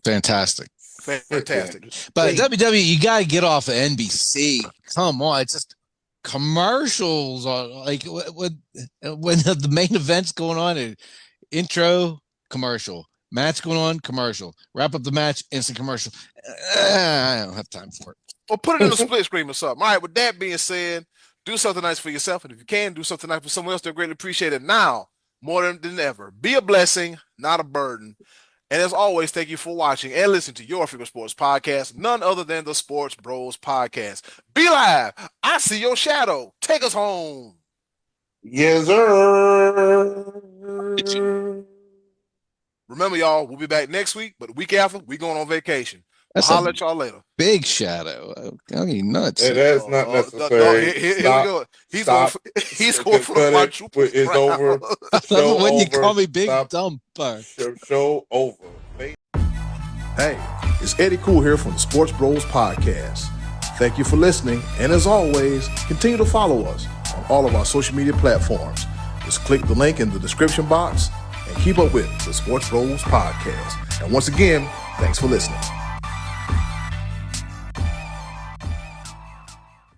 Fantastic. fantastic. But WWE, you gotta get off of NBC. Come on, it's just commercials. Like when the main event's going on, intro commercial, match going on commercial, wrap up the match, instant commercial. I don't have time for it. Or put it in a split screen or something. All right, with that being said, do something nice for yourself. And if you can, do something nice for someone else. They'll greatly appreciate it now more than ever. Be a blessing, not a burden. And as always, thank you for watching and listening to your favorite sports podcast, none other than the Sports Bros Podcast. Be live. I see your shadow. Take us home. Yes, sir. Remember, y'all, we'll be back next week, but the week after, we going on vacation. That's I'll let y'all later. Big shadow. Okay, nuts. Hey, that's not necessary. Here we go. He's going for the quadruple. It's over. Show when you over. call me Big Stop. Dumper. Show over. Hey, it's Eddie Cool here from the Sports Bros Podcast. Thank you for listening, and as always, continue to follow us on all of our social media platforms. Just click the link in the description box and keep up with the Sports Bros Podcast. And once again, thanks for listening.